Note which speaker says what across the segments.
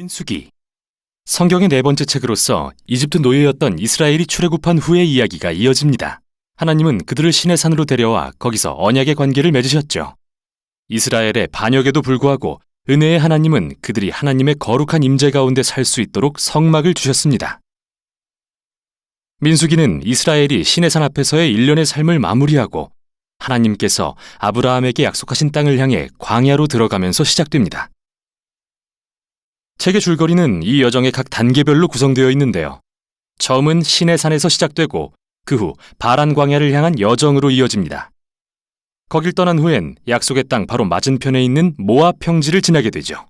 Speaker 1: 민수기. 성경의 네 번째 책으로서 이집트 노예였던 이스라엘이 출애굽한 후의 이야기가 이어집니다. 하나님은 그들을 시내 산으로 데려와 거기서 언약의 관계를 맺으셨죠. 이스라엘의 반역에도 불구하고 은혜의 하나님은 그들이 하나님의 거룩한 임재 가운데 살 수 있도록 성막을 주셨습니다. 민수기는 이스라엘이 시내산 앞에서의 일련의 삶을 마무리하고 하나님께서 아브라함에게 약속하신 땅을 향해 광야로 들어가면서 시작됩니다. 책의 줄거리는 이 여정의 각 단계별로 구성되어 있는데요. 처음은 시내산에서 시작되고 그 후 바란 광야를 향한 여정으로 이어집니다. 거길 떠난 후엔 약속의 땅 바로 맞은편에 있는 모압 평지를 지나게 되죠.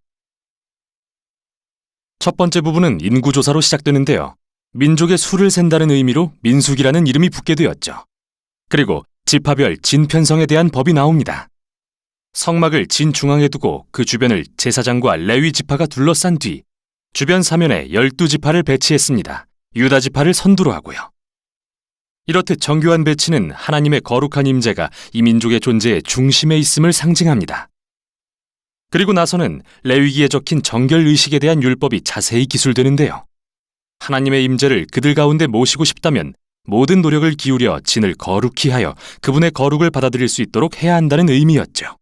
Speaker 1: 첫 번째 부분은 인구조사로 시작되는데요. 민족의 수를 센다는 의미로 민수기라는 이름이 붙게 되었죠. 그리고 지파별 진편성에 대한 법이 나옵니다. 성막을 진중앙에 두고 그 주변을 제사장과 레위 지파가 둘러싼 뒤 주변 사면에 12지파를 배치했습니다. 유다 지파를 선두로 하고요. 이렇듯 정교한 배치는 하나님의 거룩한 임재가 이 민족의 존재의 중심에 있음을 상징합니다. 그리고 나서는 레위기에 적힌 정결의식에 대한 율법이 자세히 기술되는데요. 하나님의 임재를 그들 가운데 모시고 싶다면 모든 노력을 기울여 진을 거룩히 하여 그분의 거룩을 받아들일 수 있도록 해야 한다는 의미였죠.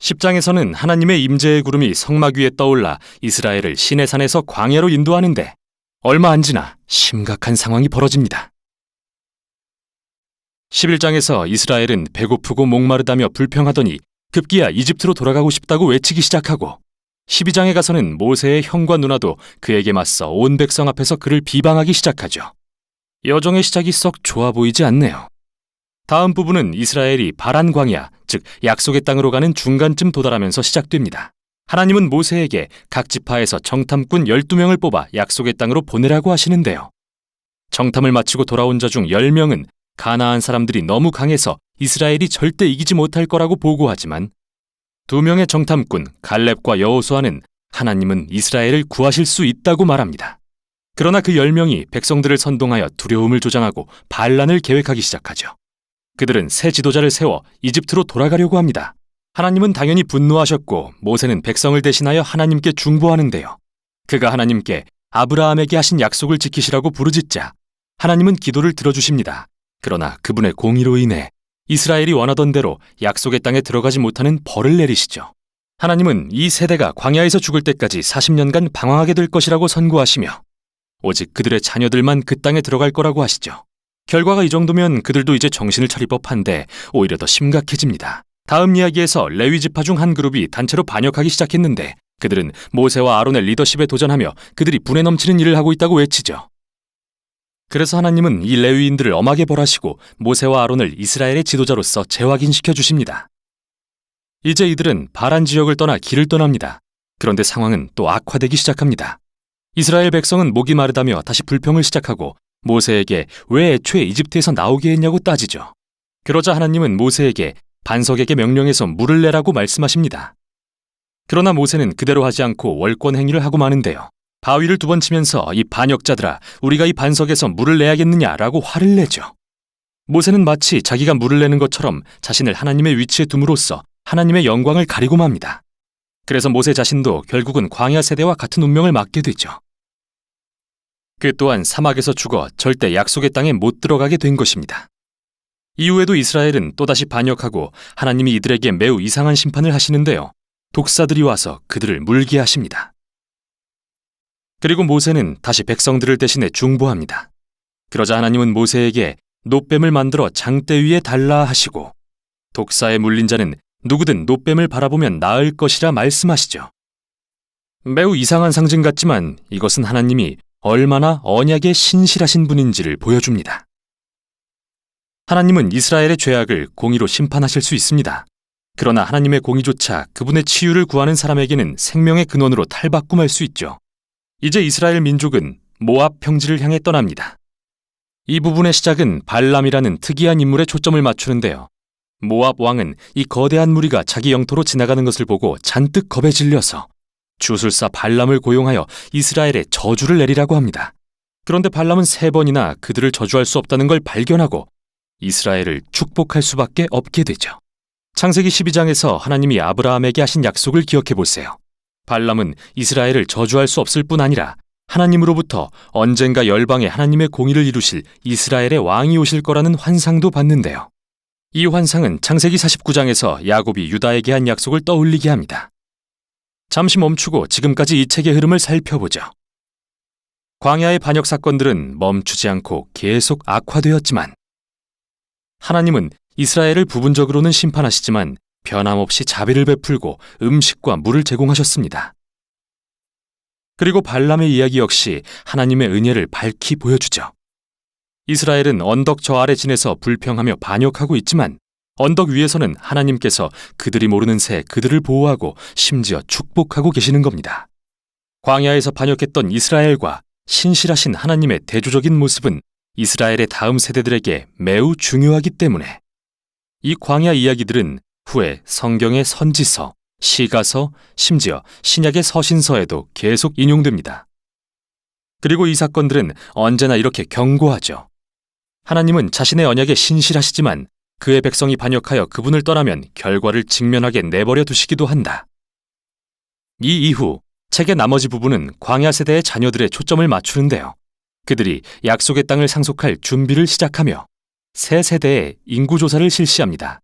Speaker 1: 10장에서는 하나님의 임재의 구름이 성막 위에 떠올라 이스라엘을 시내산에서 광야로 인도하는데 얼마 안 지나 심각한 상황이 벌어집니다. 11장에서 이스라엘은 배고프고 목마르다며 불평하더니 급기야 이집트로 돌아가고 싶다고 외치기 시작하고 12장에 가서는 모세의 형과 누나도 그에게 맞서 온 백성 앞에서 그를 비방하기 시작하죠. 여정의 시작이 썩 좋아 보이지 않네요. 다음 부분은 이스라엘이 바란 광야, 즉 약속의 땅으로 가는 중간쯤 도달하면서 시작됩니다. 하나님은 모세에게 각 지파에서 정탐꾼 12명을 뽑아 약속의 땅으로 보내라고 하시는데요. 정탐을 마치고 돌아온 자 중 10명은 가나안 사람들이 너무 강해서 이스라엘이 절대 이기지 못할 거라고 보고하지만 2명의 정탐꾼 갈렙과 여호수아는 하나님은 이스라엘을 구하실 수 있다고 말합니다. 그러나 그 10명이 백성들을 선동하여 두려움을 조장하고 반란을 계획하기 시작하죠. 그들은 새 지도자를 세워 이집트로 돌아가려고 합니다. 하나님은 당연히 분노하셨고 모세는 백성을 대신하여 하나님께 중보하는데요. 그가 하나님께 아브라함에게 하신 약속을 지키시라고 부르짖자 하나님은 기도를 들어주십니다. 그러나 그분의 공의로 인해 이스라엘이 원하던 대로 약속의 땅에 들어가지 못하는 벌을 내리시죠. 하나님은 이 세대가 광야에서 죽을 때까지 40년간 방황하게 될 것이라고 선고하시며 오직 그들의 자녀들만 그 땅에 들어갈 거라고 하시죠. 결과가 이 정도면 그들도 이제 정신을 차릴 법한데 오히려 더 심각해집니다. 다음 이야기에서 레위 지파 중 한 그룹이 단체로 반역하기 시작했는데 그들은 모세와 아론의 리더십에 도전하며 그들이 분에 넘치는 일을 하고 있다고 외치죠. 그래서 하나님은 이 레위인들을 엄하게 벌하시고 모세와 아론을 이스라엘의 지도자로서 재확인시켜 주십니다. 이제 이들은 바란 지역을 떠나 길을 떠납니다. 그런데 상황은 또 악화되기 시작합니다. 이스라엘 백성은 목이 마르다며 다시 불평을 시작하고 모세에게 왜 애초에 이집트에서 나오게 했냐고 따지죠. 그러자 하나님은 모세에게 반석에게 명령해서 물을 내라고 말씀하십니다. 그러나 모세는 그대로 하지 않고 월권 행위를 하고 마는데요. 바위를 2번 치면서 이 반역자들아 우리가 이 반석에서 물을 내야겠느냐라고 화를 내죠. 모세는 마치 자기가 물을 내는 것처럼 자신을 하나님의 위치에 둠으로써 하나님의 영광을 가리고 맙니다. 그래서 모세 자신도 결국은 광야 세대와 같은 운명을 맞게 되죠. 그 또한 사막에서 죽어 절대 약속의 땅에 못 들어가게 된 것입니다. 이후에도 이스라엘은 또다시 반역하고 하나님이 이들에게 매우 이상한 심판을 하시는데요. 독사들이 와서 그들을 물게 하십니다. 그리고 모세는 다시 백성들을 대신해 중보합니다. 그러자 하나님은 모세에게 놋뱀을 만들어 장대 위에 달라 하시고 독사에 물린 자는 누구든 놋뱀을 바라보면 나을 것이라 말씀하시죠. 매우 이상한 상징 같지만 이것은 하나님이 얼마나 언약에 신실하신 분인지를 보여줍니다. 하나님은 이스라엘의 죄악을 공의로 심판하실 수 있습니다. 그러나 하나님의 공의조차 그분의 치유를 구하는 사람에게는 생명의 근원으로 탈바꿈할 수 있죠. 이제 이스라엘 민족은 모압 평지를 향해 떠납니다. 이 부분의 시작은 발람이라는 특이한 인물에 초점을 맞추는데요. 모압 왕은 이 거대한 무리가 자기 영토로 지나가는 것을 보고 잔뜩 겁에 질려서 주술사 발람을 고용하여 이스라엘에 저주를 내리라고 합니다. 그런데 발람은 3번이나 그들을 저주할 수 없다는 걸 발견하고 이스라엘을 축복할 수밖에 없게 되죠. 창세기 12장에서 하나님이 아브라함에게 하신 약속을 기억해 보세요. 발람은 이스라엘을 저주할 수 없을 뿐 아니라 하나님으로부터 언젠가 열방의 하나님의 공의를 이루실 이스라엘의 왕이 오실 거라는 환상도 받는데요. 이 환상은 창세기 49장에서 야곱이 유다에게 한 약속을 떠올리게 합니다. 잠시 멈추고 지금까지 이 책의 흐름을 살펴보죠. 광야의 반역 사건들은 멈추지 않고 계속 악화되었지만 하나님은 이스라엘을 부분적으로는 심판하시지만 변함없이 자비를 베풀고 음식과 물을 제공하셨습니다. 그리고 발람의 이야기 역시 하나님의 은혜를 밝히 보여주죠. 이스라엘은 언덕 저 아래 지내서 불평하며 반역하고 있지만 언덕 위에서는 하나님께서 그들이 모르는 새 그들을 보호하고 심지어 축복하고 계시는 겁니다. 광야에서 반역했던 이스라엘과 신실하신 하나님의 대조적인 모습은 이스라엘의 다음 세대들에게 매우 중요하기 때문에 이 광야 이야기들은 후에 성경의 선지서, 시가서, 심지어 신약의 서신서에도 계속 인용됩니다. 그리고 이 사건들은 언제나 이렇게 경고하죠. 하나님은 자신의 언약에 신실하시지만 그의 백성이 반역하여 그분을 떠나면 결과를 직면하게 내버려 두시기도 한다. 이 이후 책의 나머지 부분은 광야 세대의 자녀들의 초점을 맞추는데요. 그들이 약속의 땅을 상속할 준비를 시작하며 새 세대의 인구조사를 실시합니다.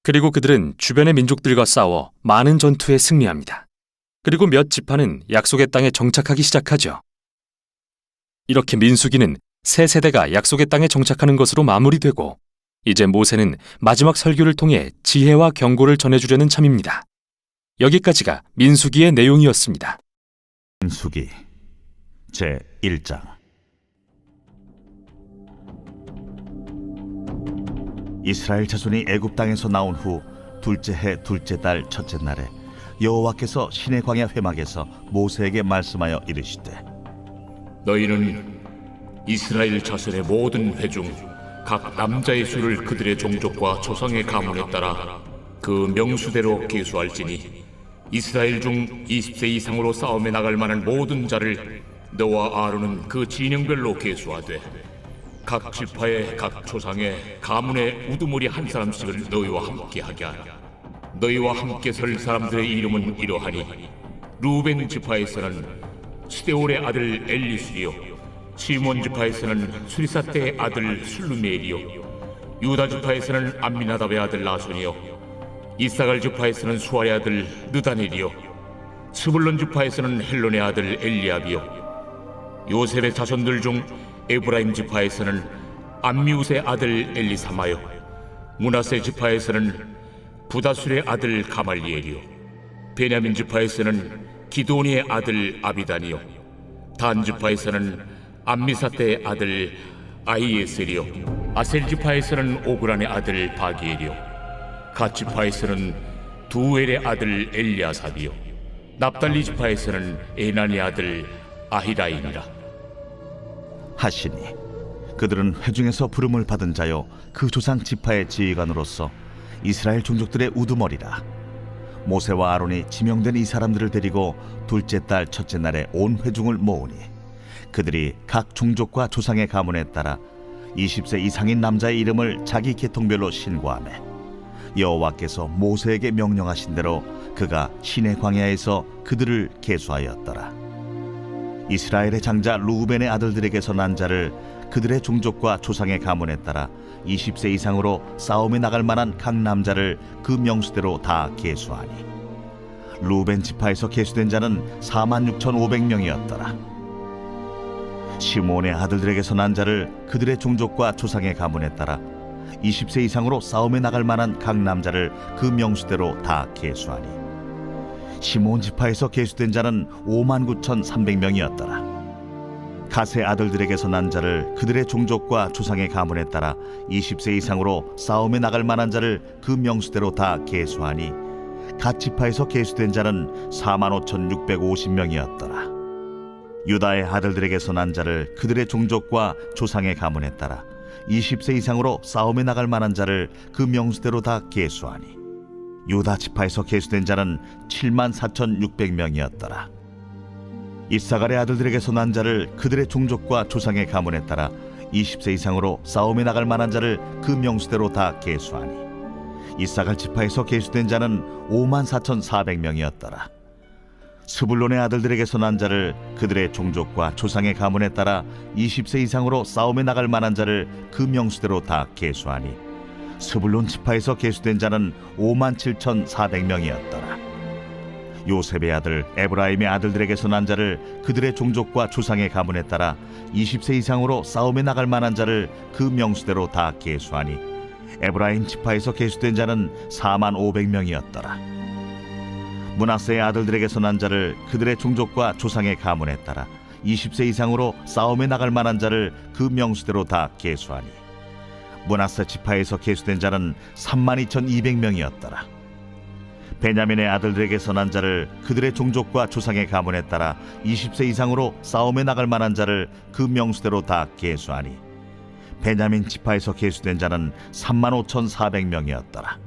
Speaker 1: 그리고 그들은 주변의 민족들과 싸워 많은 전투에 승리합니다. 그리고 몇 지파는 약속의 땅에 정착하기 시작하죠. 이렇게 민수기는 새 세대가 약속의 땅에 정착하는 것으로 마무리되고 이제 모세는 마지막 설교를 통해 지혜와 경고를 전해주려는 참입니다. 여기까지가 민수기의 내용이었습니다.
Speaker 2: 민수기 제1장. 이스라엘 자손이 애굽 땅에서 나온 후 둘째 해 둘째 달 첫째 날에 여호와께서 시내 광야 회막에서 모세에게 말씀하여 이르시되
Speaker 3: 너희는 이스라엘 자손의 모든 회중 각 남자의 수를 그들의 종족과 조상의 가문에 따라 그 명수대로 계수할지니 이스라엘 중 20세 이상으로 싸움에 나갈 만한 모든 자를 너와 아론은 그 진영별로 계수하되 각 지파의 각 조상의 가문의 우두머리 한 사람씩을 너희와 함께 하게 하라. 너희와 함께 설 사람들의 이름은 이러하니 루벤 지파에서는 시데올의 아들 엘리술이요 시몬 지파에서는 수리사떼의 아들 술루메엘이요 유다 지파에서는 암미나답의 아들 나손이요 이사갈 지파에서는 수아의 아들 느다넬이요 스불론 지파에서는 헬론의 아들 엘리압이요 요셉의 자손들 중 에브라임 지파에서는 암미우스의 아들 엘리사마요 므낫세 지파에서는 부다술의 아들 가말리엘이요 베냐민 지파에서는 기도니의 아들 아비단이요 단 지파에서는 암미사떼의 아들 아히에셀이요 아셀 지파에서는 오그란의 아들 바기엘이요 갓 지파에서는 두엘의 아들 엘리아삽이요 납달리 지파에서는 에난의 아들 아히라인이라
Speaker 2: 하시니 그들은 회중에서 부름을 받은 자요 그 조상 지파의 지휘관으로서 이스라엘 종족들의 우두머리라. 모세와 아론이 지명된 이 사람들을 데리고 둘째 달 첫째 날에 온 회중을 모으니 그들이 각 종족과 조상의 가문에 따라 20세 이상인 남자의 이름을 자기 계통별로 신고하매 여호와께서 모세에게 명령하신 대로 그가 시내 광야에서 그들을 계수하였더라. 이스라엘의 장자 루벤의 아들들에게서 난 자를 그들의 종족과 조상의 가문에 따라 20세 이상으로 싸움에 나갈 만한 각 남자를 그 명수대로 다 계수하니 루벤 지파에서 계수된 자는 46,500명이었더라. 시몬의 아들들에게서 난 자를 그들의 종족과 조상의 가문에 따라 20세 이상으로 싸움에 나갈 만한 각 남자를 그 명수대로 다 계수하니 시몬 지파에서 계수된 자는 59,300명이었더라. 갓의 아들들에게서 난 자를 그들의 종족과 조상의 가문에 따라 20세 이상으로 싸움에 나갈 만한 자를 그 명수대로 다 계수하니 갓 지파에서 계수된 자는 45,650명이었더라. 유다의 아들들에게서 난 자를 그들의 종족과 조상의 가문에 따라 20세 이상으로 싸움에 나갈 만한 자를 그 명수대로 다 계수하니 유다 지파에서 계수된 자는 74,600명이었더라. 이사갈의 아들들에게서 난 자를 그들의 종족과 조상의 가문에 따라 20세 이상으로 싸움에 나갈 만한 자를 그 명수대로 다 계수하니 이사갈 지파에서 계수된 자는 54,400명이었더라. 스불론의 아들들에게서 난 자를 그들의 종족과 조상의 가문에 따라 20세 이상으로 싸움에 나갈 만한 자를 그 명수대로 다 계수하니 스불론 지파에서 계수된 자는 57,400명이었더라. 요셉의 아들 에브라임의 아들들에게서 난 자를 그들의 종족과 조상의 가문에 따라 20세 이상으로 싸움에 나갈 만한 자를 그 명수대로 다 계수하니 에브라임 지파에서 계수된 자는 45,500명이었더라. 므낫세의 아들들에게서 난 자를 그들의 종족과 조상의 가문에 따라 20세 이상으로 싸움에 나갈 만한 자를 그 명수대로 다 계수하니 므낫세 지파에서 계수된 자는 32,200명이었더라. 베냐민의 아들들에게서 난 자를 그들의 종족과 조상의 가문에 따라 20세 이상으로 싸움에 나갈 만한 자를 그 명수대로 다 계수하니 베냐민 지파에서 계수된 자는 35,400명이었더라.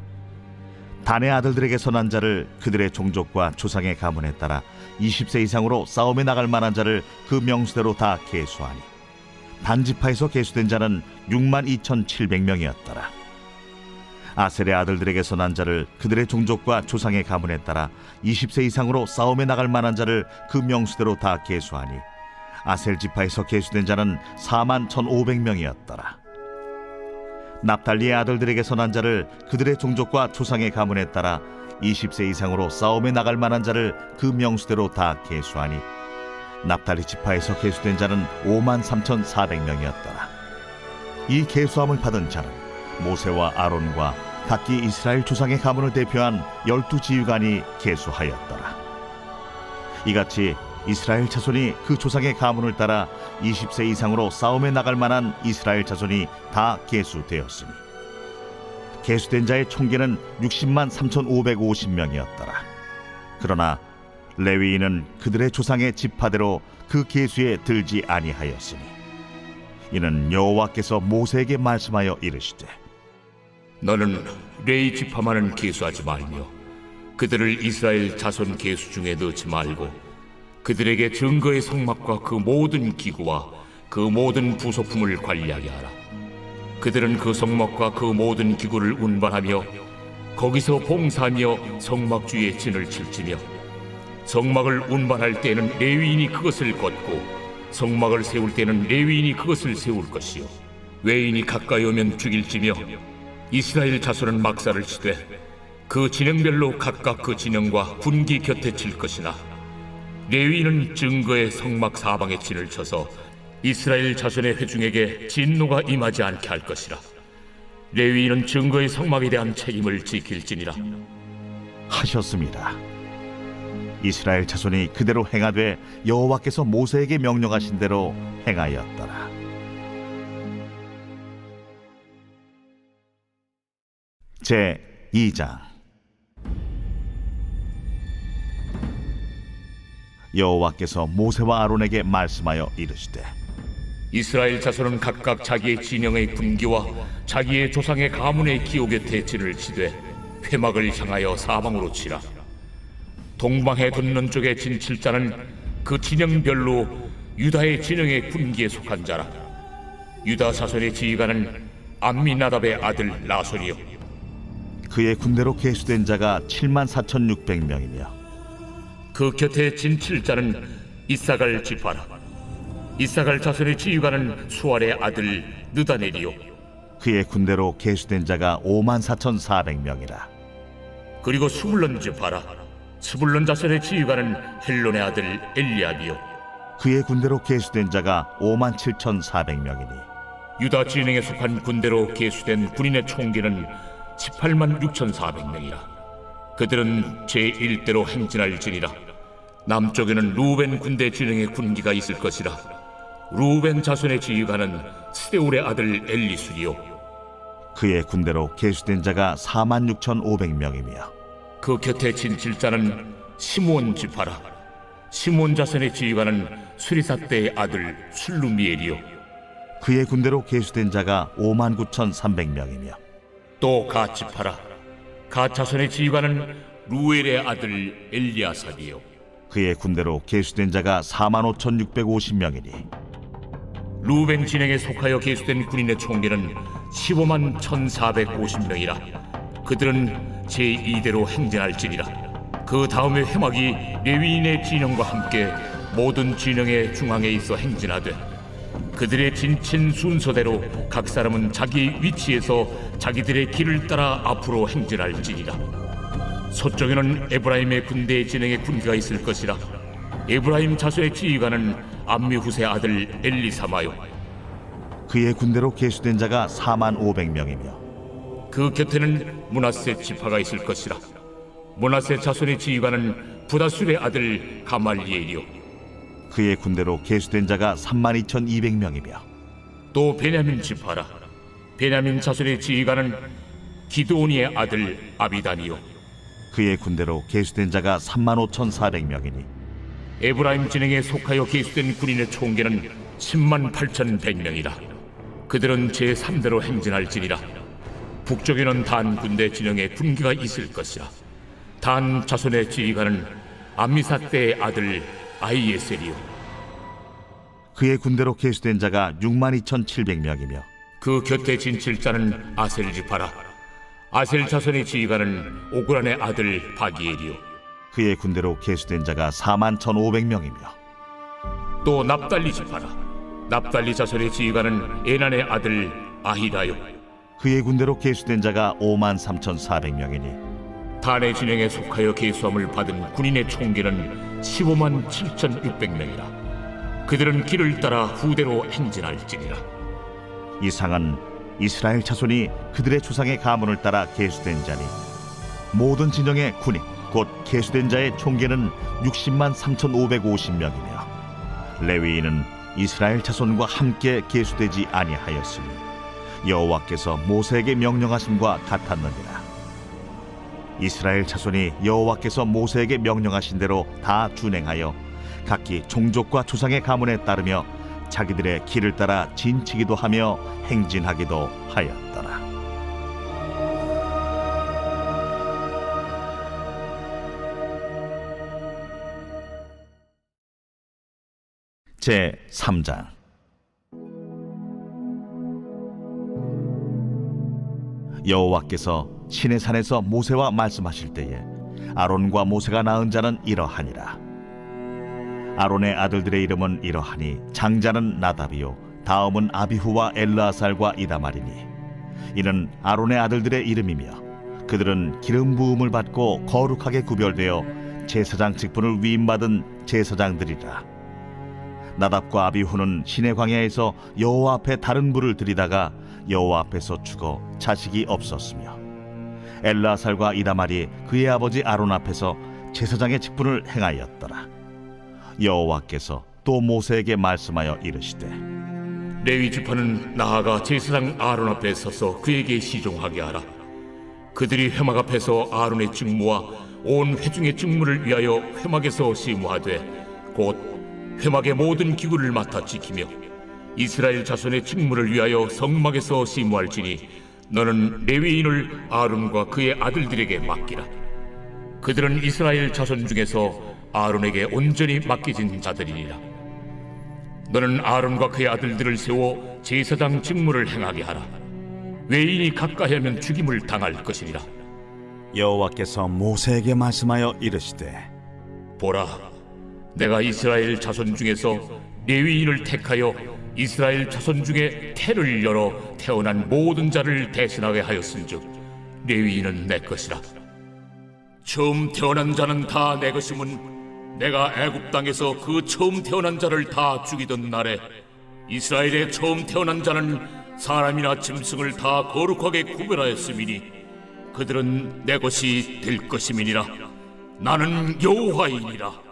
Speaker 2: 단의 아들들에게서 난 자를 그들의 종족과 조상의 가문에 따라 20세 이상으로 싸움에 나갈 만한 자를 그 명수대로 다 계수하니 단 지파에서 계수된 자는 62,700명이었더라. 아셀의 아들들에게서 난 자를 그들의 종족과 조상의 가문에 따라 20세 이상으로 싸움에 나갈 만한 자를 그 명수대로 다 계수하니 아셀 지파에서 계수된 자는 41,500명이었더라. 납달리의 아들들에게서 난 자를 그들의 종족과 조상의 가문에 따라 20세 이상으로 싸움에 나갈 만한 자를 그 명수대로 다 계수하니 납달리 지파에서 계수된 자는 53,400명이었더라. 이 계수함을 받은 자는 모세와 아론과 각기 이스라엘 조상의 가문을 대표한 12지휘관이 계수하였더라. 이같이 이스라엘 자손이 그 조상의 가문을 따라 20세 이상으로 싸움에 나갈 만한 이스라엘 자손이 다 계수되었으니 계수된 자의 총계는 603,550명이었더라. 그러나 레위인은 그들의 조상의 지파대로 그 계수에 들지 아니하였으니 이는 여호와께서 모세에게 말씀하여 이르시되
Speaker 3: 너는 레위 지파만은 계수하지 말며 그들을 이스라엘 자손 계수 중에 넣지 말고 그들에게 증거의 성막과 그 모든 기구와 그 모든 부속품을 관리하게 하라. 그들은 그 성막과 그 모든 기구를 운반하며 거기서 봉사하며 성막 주위에 진을 칠지며 성막을 운반할 때는 레위인이 그것을 걷고 성막을 세울 때는 레위인이 그것을 세울 것이요 외인이 가까이 오면 죽일지며 이스라엘 자손은 막사를 치되 그 진영별로 각각 그 진영과 분기 곁에 칠 것이나 레위인은 증거의 성막 사방에 진을 쳐서 이스라엘 자손의 회중에게 진노가 임하지 않게 할 것이라. 레위인은 증거의 성막에 대한 책임을 지킬지니라
Speaker 2: 하셨습니다. 이스라엘 자손이 그대로 행하되 여호와께서 모세에게 명령하신 대로 행하였더라. 제 2장. 여호와께서 모세와 아론에게 말씀하여 이르시되
Speaker 3: 이스라엘 자손은 각각 자기의 진영의 군기와 자기의 조상의 가문의 기호 곁에 진을 치되 회막을 향하여 사방으로 치라. 동방해 돋는 쪽에 진 7자는 그 진영별로 유다의 진영의 군기에 속한 자라. 유다 자손의 지휘관은 암미나답의 아들 나손이요
Speaker 2: 그의 군대로 계수된 자가 74,600명이며
Speaker 3: 그 곁에 진 7자는 이사갈 지파라. 이사갈 자손의 지휘관은 수알의 아들 느다넬이요
Speaker 2: 그의 군대로 계수된 자가 54,400명이라.
Speaker 3: 그리고 스불론 지파라. 스불론 자손의 지휘관은 헬론의 아들 엘리압이요
Speaker 2: 그의 군대로 계수된 자가 57,400명이니
Speaker 3: 유다 진영에 속한 군대로 계수된 군인의 총기는 186,400명이라. 그들은 제1대로 행진할지니라. 남쪽에는 루벤 군대 진영의 군기가 있을 것이라. 루벤 자손의 지휘관은 스데울의 아들 엘리술이요
Speaker 2: 그의 군대로 계수된 자가 46,500명이며
Speaker 3: 그 곁에 진 7자는 시므온 지파라. 시므온 자손의 지휘관은 수리사대의 아들 술루미엘이요
Speaker 2: 그의 군대로 계수된 자가 59,300명이며
Speaker 3: 또 갓 지파라. 갓 자손의 지휘관은 루엘의 아들 엘리아삽이요
Speaker 2: 그의 군대로 계수된 자가 45,650명이니
Speaker 3: 루벤 진영에 속하여 계수된 군인의 총기는 151,450명이라. 그들은 제2대로 행진할지니라. 그 다음에 회막이 레위인의 진영과 함께 모든 진영의 중앙에 있어 행진하되 그들의 진친 순서대로 각 사람은 자기 위치에서 자기들의 길을 따라 앞으로 행진할지니라. 서쪽에는 에브라임의 군대의 진영에 군기가 있을 것이라. 에브라임 자손의 지휘관은 암미후세 아들 엘리사마요.
Speaker 2: 그의 군대로 계수된 자가 4만 500명이며
Speaker 3: 그 곁에는 므낫세 지파가 있을 것이라. 므낫세 자손의 지휘관은 부다술의 아들 가말리엘이요.
Speaker 2: 그의 군대로 계수된 자가 3만 2,200명이며
Speaker 3: 또 베냐민 지파라. 베냐민 자손의 지휘관은 기드온이의 아들 아비단이요.
Speaker 2: 그의 군대로 계수된 자가 3만 5,400명이니
Speaker 3: 에브라임 진영에 속하여 계수된 군인의 총계는 10만 8,100명이라. 그들은 제3대로 행진할지니라. 북쪽에는 단 군대 진영에 군기가 있을 것이라. 단 자손의 지휘관은 암미사대의 아들 아이에셀이요.
Speaker 2: 그의 군대로 계수된 자가 6만 2,700명이며
Speaker 3: 그 곁에 진칠자는 아셀 지파라. 아셀 자손의 지휘관은 오그란의 아들 바기엘이요.
Speaker 2: 그의 군대로 계수된 자가 4만 1,500명이며
Speaker 3: 또 납달리 지파라. 납달리 자손의 지휘관은 에난의 아들 아히라요.
Speaker 2: 그의 군대로 계수된 자가 5만 3,400명이니
Speaker 3: 단의 진영에 속하여 계수함을 받은 군인의 총계는 15만 7,600명이라. 그들은 길을 따라 후대로 행진할지니라.
Speaker 2: 이상은 이스라엘 자손이 그들의 조상의 가문을 따라 계수된 자니 모든 진영의 군인 곧 계수된 자의 총계는 60만 3,550명이며 레위인은 이스라엘 자손과 함께 계수되지 아니하였으니 여호와께서 모세에게 명령하심과 같았느니라. 이스라엘 자손이 여호와께서 모세에게 명령하신 대로 다 준행하여 각기 종족과 조상의 가문에 따르며 자기들의 길을 따라 진치기도 하며 행진하기도 하였더라. 제 3장. 여호와께서 시내산에서 모세와 말씀하실 때에 아론과 모세가 낳은 자는 이러하니라. 아론의 아들들의 이름은 이러하니 장자는 나답이요 다음은 아비후와 엘르아살과 이다말이니 이는 아론의 아들들의 이름이며 그들은 기름 부음을 받고 거룩하게 구별되어 제사장 직분을 위임받은 제사장들이라. 나답과 아비후는 시내 광야에서 여호와 앞에 다른 불을 들이다가 여호와 앞에서 죽어 자식이 없었으며 엘르아살과 이다말이 그의 아버지 아론 앞에서 제사장의 직분을 행하였더라. 여호와께서 또 모세에게 말씀하여 이르시되
Speaker 3: 레위 지파는 나아가 제사장 아론 앞에 서서 그에게 시종하게 하라. 그들이 회막 앞에서 아론의 직무와 온 회중의 직무를 위하여 회막에서 시무하되 곧 회막의 모든 기구를 맡아 지키며 이스라엘 자손의 직무를 위하여 성막에서 시무할지니 너는 레위인을 아론과 그의 아들들에게 맡기라. 그들은 이스라엘 자손 중에서 아론에게 온전히 맡겨진 자들이니라. 너는 아론과 그의 아들들을 세워 제사장 직무를 행하게 하라. 외인이 가까이 하면 죽임을 당할 것이니라.
Speaker 2: 여호와께서 모세에게 말씀하여 이르시되
Speaker 3: 보라, 내가 이스라엘 자손 중에서 레위인을 택하여 이스라엘 자손 중에 태를 열어 태어난 모든 자를 대신하게 하였은즉 레위인은 내 것이라. 처음 태어난 자는 다 내 것임은 내가 애굽 땅에서 그 처음 태어난 자를 다 죽이던 날에 이스라엘의 처음 태어난 자는 사람이나 짐승을 다 거룩하게 구별하였음이니 그들은 내 것이 될 것임이니라. 나는 여호와이니라.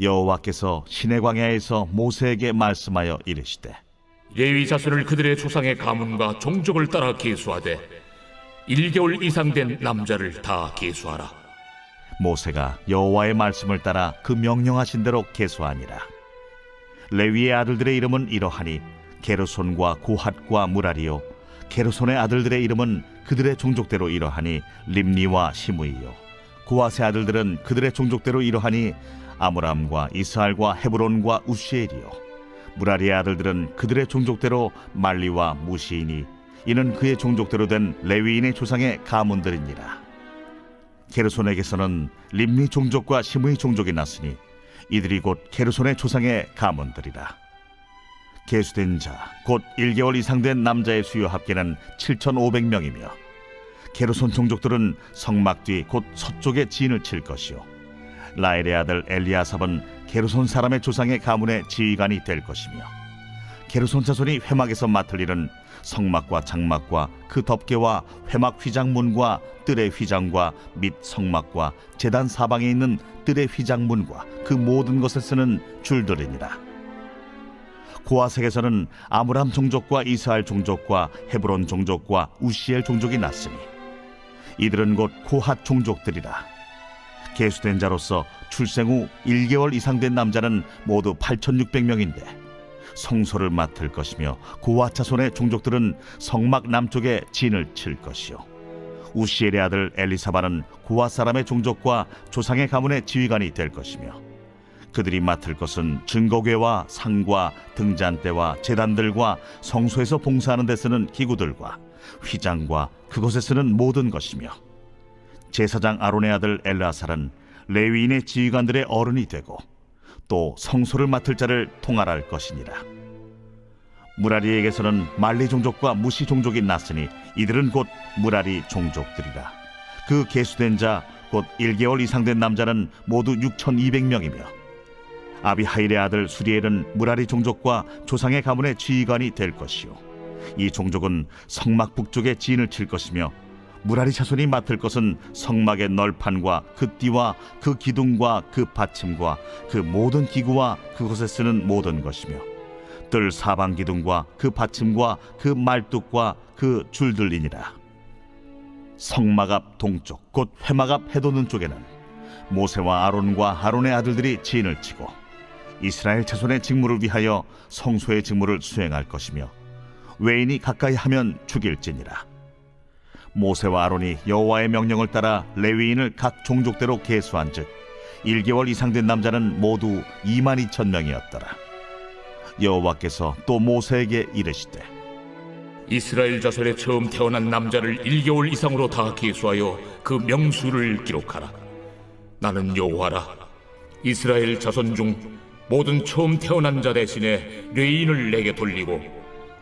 Speaker 2: 여호와께서 시내 광야에서 모세에게 말씀하여 이르시되
Speaker 3: 레위 자손을 그들의 조상의 가문과 종족을 따라 계수하되 1개월 이상 된 남자를 다 계수하라.
Speaker 2: 모세가 여호와의 말씀을 따라 그 명령하신 대로 계수하니라. 레위의 아들들의 이름은 이러하니 게르손과 고핫과 무라리요 게르손의 아들들의 이름은 그들의 종족대로 이러하니 림니와 시므이요 고핫의 아들들은 그들의 종족대로 이러하니 아므람과 이스할과 헤브론과 우시엘이요 무라리의 아들들은 그들의 종족대로 말리와 무시이니 이는 그의 종족대로 된 레위인의 조상의 가문들이니라. 게르손에게서는 림니 종족과 심의 종족이 났으니 이들이 곧 게르손의 조상의 가문들이라. 계수된 자 곧 1개월 이상 된 남자의 수요 합계는 7,500명이며 게르손 종족들은 성막 뒤 곧 서쪽에 진을 칠 것이요 라엘의 아들 엘리아삽은 게르손 사람의 조상의 가문의 지휘관이 될 것이며 게르손 자손이 회막에서 맡을 일은 성막과 장막과 그 덮개와 회막 휘장문과 뜰의 휘장과 및 성막과 제단 사방에 있는 뜰의 휘장문과 그 모든 것을 쓰는 줄들이니라. 고아색에서는 아므람 종족과 이스라엘 종족과 헤브론 종족과 우시엘 종족이 났으니 이들은 곧 고핫 종족들이라. 계수된 자로서 출생 후 1개월 이상 된 남자는 모두 8,600명인데 성소를 맡을 것이며 고아 자손의 종족들은 성막 남쪽에 진을 칠 것이요 우시엘의 아들 엘리사바는 고아 사람의 종족과 조상의 가문의 지휘관이 될 것이며 그들이 맡을 것은 증거궤와 상과 등잔대와 제단들과 성소에서 봉사하는 데 쓰는 기구들과 휘장과 그것에 쓰는 모든 것이며 제사장 아론의 아들 엘르아살은 레위인의 지휘관들의 어른이 되고 또 성소를 맡을 자를 통할할 것이니라. 무라리에게서는 말리 종족과 무시 종족이 났으니 이들은 곧 무라리 종족들이라. 그 계수된 자 곧 1개월 이상 된 남자는 모두 6,200명이며 아비하일의 아들 수리엘은 무라리 종족과 조상의 가문의 지휘관이 될 것이요 이 종족은 성막 북쪽에 진을 칠 것이며 무라리 자손이 맡을 것은 성막의 널판과 그 띠와 그 기둥과 그 받침과 그 모든 기구와 그것에 쓰는 모든 것이며 뜰 사방 기둥과 그 받침과 그 말뚝과 그 줄들이니라. 성막 앞 동쪽 곧 회막 앞 해돋는 쪽에는 모세와 아론과 아론의 아들들이 진을 치고 이스라엘 자손의 직무를 위하여 성소의 직무를 수행할 것이며 외인이 가까이 하면 죽일지니라. 모세와 아론이 여호와의 명령을 따라 레위인을 각 종족대로 계수한즉 1개월 이상 된 남자는 모두 22,000명이었더라. 여호와께서 또 모세에게 이르시되
Speaker 3: 이스라엘 자손의 처음 태어난 남자를 1개월 이상으로 다 계수하여 그 명수를 기록하라. 나는 여호와라. 이스라엘 자손 중 모든 처음 태어난 자 대신에 레위인을 내게 돌리고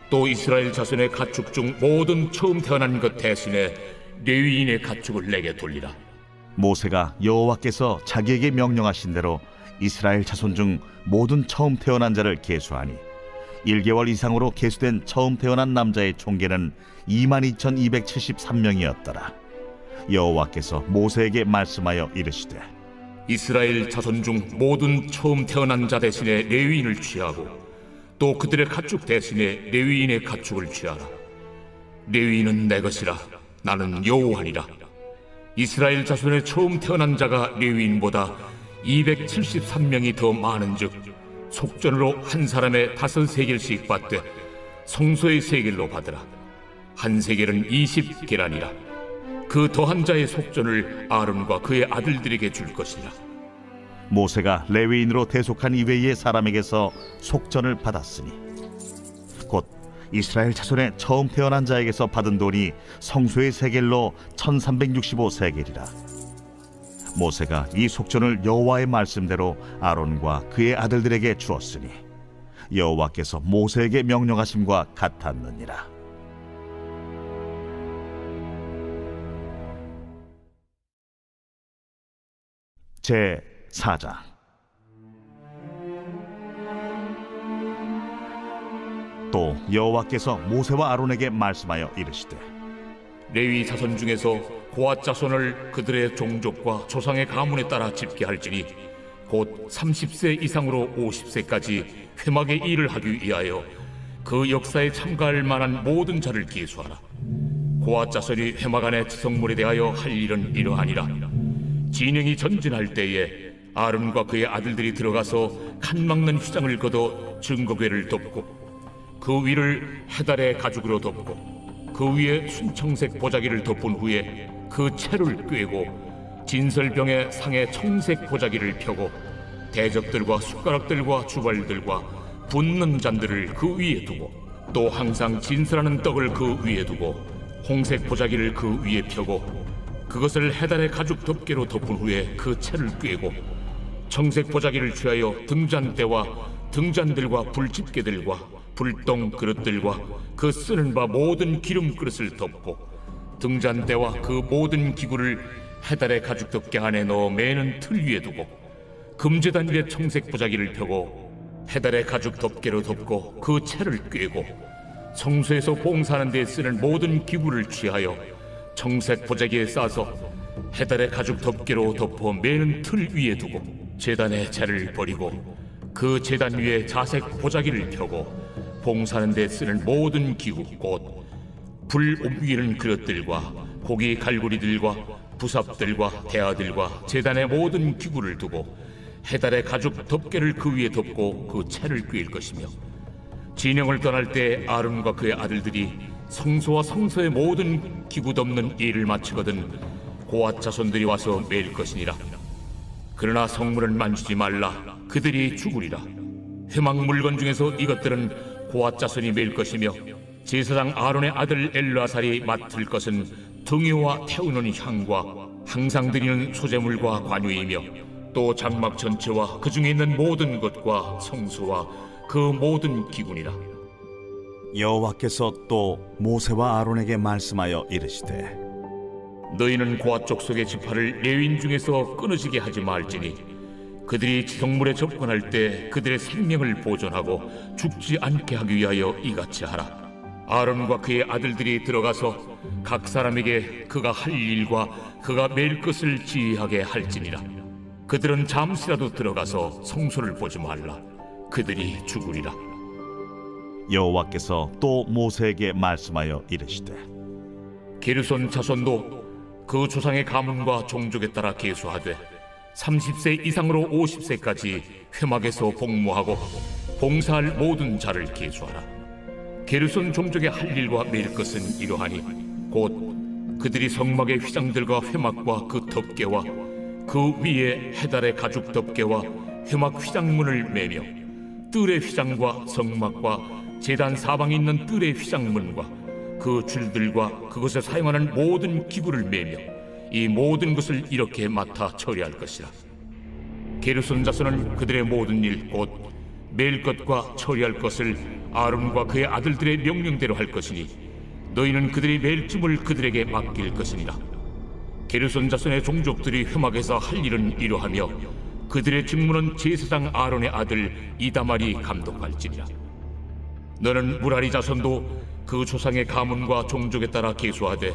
Speaker 3: 또 이스라엘 자손의 가축 중 모든 처음 태어난 것 대신에 레위인의 가축을 내게 돌리라.
Speaker 2: 모세가 여호와께서 자기에게 명령하신 대로 이스라엘 자손 중 모든 처음 태어난 자를 계수하니 1개월 이상으로 계수된 처음 태어난 남자의 총계는 22,273명이었더라. 여호와께서 모세에게 말씀하여 이르시되
Speaker 3: 이스라엘 자손 중 모든 처음 태어난 자 대신에 레위인을 취하고 또 그들의 가축 대신에 레위인의 가축을 취하라. 레위인은 내 것이라. 나는 여호와니라. 이스라엘 자손의 처음 태어난 자가 레위인보다 273명이 더 많은즉 속전으로 한 사람의 5세겔씩 받되 성소의 세겔로 받으라. 한 세겔은 20계란이라. 그 더한 자의 속전을 아론과 그의 아들들에게 줄 것이라.
Speaker 2: 모세가 레위인으로 대속한 이외의 사람에게서 속전을 받았으니 곧 이스라엘 자손의 처음 태어난 자에게서 받은 돈이 성소의 세겔로 1365세겔이라. 모세가 이 속전을 여호와의 말씀대로 아론과 그의 아들들에게 주었으니 여호와께서 모세에게 명령하심과 같았느니라. 제 4장. 또 여호와께서 모세와 아론에게 말씀하여 이르시되
Speaker 3: 레위 자손 중에서 고앗 자손을 그들의 종족과 조상의 가문에 따라 집계할지니 곧 30세 이상으로 50세까지 회막의 일을 하기 위하여 그 역사에 참가할 만한 모든 자를 계수하라. 고앗 자손이 회막 안의 지성물에 대하여 할 일은 이러하니라. 진영이 전진할 때에 아론과 그의 아들들이 들어가서 칸 막는 휘장을 걷어 증거궤를 덮고 그 위를 해달의 가죽으로 덮고 그 위에 순청색 보자기를 덮은 후에 그 채를 꿰고 진설병의 상에 청색 보자기를 펴고 대적들과 숟가락들과 주발들과 붓는 잔들을 그 위에 두고 또 항상 진설하는 떡을 그 위에 두고 홍색 보자기를 그 위에 펴고 그것을 해달의 가죽 덮개로 덮은 후에 그 채를 꿰고 청색 보자기를 취하여 등잔대와 등잔들과 불집게들과 불똥 그릇들과 그 쓰는 바 모든 기름 그릇을 덮고 등잔대와 그 모든 기구를 해달의 가죽 덮개 안에 넣어 매는 틀 위에 두고 금제단 위에 청색 보자기를 펴고 해달의 가죽 덮개로 덮고 그 채를 꿰고 성소에서 봉사하는 데 쓰는 모든 기구를 취하여 청색 보자기에 싸서 해달의 가죽 덮개로 덮어 매는 틀 위에 두고 제단의 채를 버리고 그 제단 위에 자색 보자기를 펴고 봉사하는 데 쓰는 모든 기구 곧 불 옮기는 그릇들과 고기 갈고리들과 부삽들과 대야들과 제단의 모든 기구를 두고 해달의 가죽 덮개를 그 위에 덮고 그 채를 꿰일 것이며 진영을 떠날 때 아론과 그의 아들들이 성소와 성소의 모든 기구 덮는 일을 마치거든 고앗 자손들이 와서 매일 것이니라. 그러나 성물은 만지지 말라. 그들이 죽으리라. 회막 물건 중에서 이것들은 고앗 자손이 매일 것이며 제사장 아론의 아들 엘르아살이 맡을 것은 등유와 태우는 향과 항상 드리는 소제물과 관유이며 또 장막 전체와 그 중에 있는 모든 것과 성소와 그 모든 기구니라.
Speaker 2: 여호와께서 또 모세와 아론에게 말씀하여 이르시되
Speaker 3: 너희는 고앗 족속의 지파를 레위인 중에서 끊어지게 하지 말지니 그들이 성물에 접근할 때 그들의 생명을 보존하고 죽지 않게 하기 위하여 이같이 하라. 아론과 그의 아들들이 들어가서 각 사람에게 그가 할 일과 그가 맬 것을 지휘하게 할지니라. 그들은 잠시라도 들어가서 성소를 보지 말라. 그들이 죽으리라.
Speaker 2: 여호와께서 또 모세에게 말씀하여 이르시되
Speaker 3: 게르손 자손도 그 조상의 가문과 종족에 따라 계수하되 30세 이상으로 50세까지 회막에서 복무하고 봉사할 모든 자를 계수하라. 게르손 종족의 할 일과 맬 것은 이러하니 곧 그들이 성막의 휘장들과 회막과 그 덮개와 그 위에 해달의 가죽 덮개와 회막 휘장문을 매며 뜰의 휘장과 성막과 제단 사방에 있는 뜰의 휘장문과 그 줄들과 그것에 사용하는 모든 기구를 매며 이 모든 것을 이렇게 맡아 처리할 것이라. 게르손 자손은 그들의 모든 일 곧 맬 것과 처리할 것을 아론과 그의 아들들의 명령대로 할 것이니 너희는 그들이 맬 짐을 그들에게 맡길 것이니라. 게르손 자손의 종족들이 회막에서 할 일은 이러하며 그들의 직무는 제사장 아론의 아들 이다말이 감독할지니라. 너는 무라리 자손도 그 조상의 가문과 종족에 따라 계수하되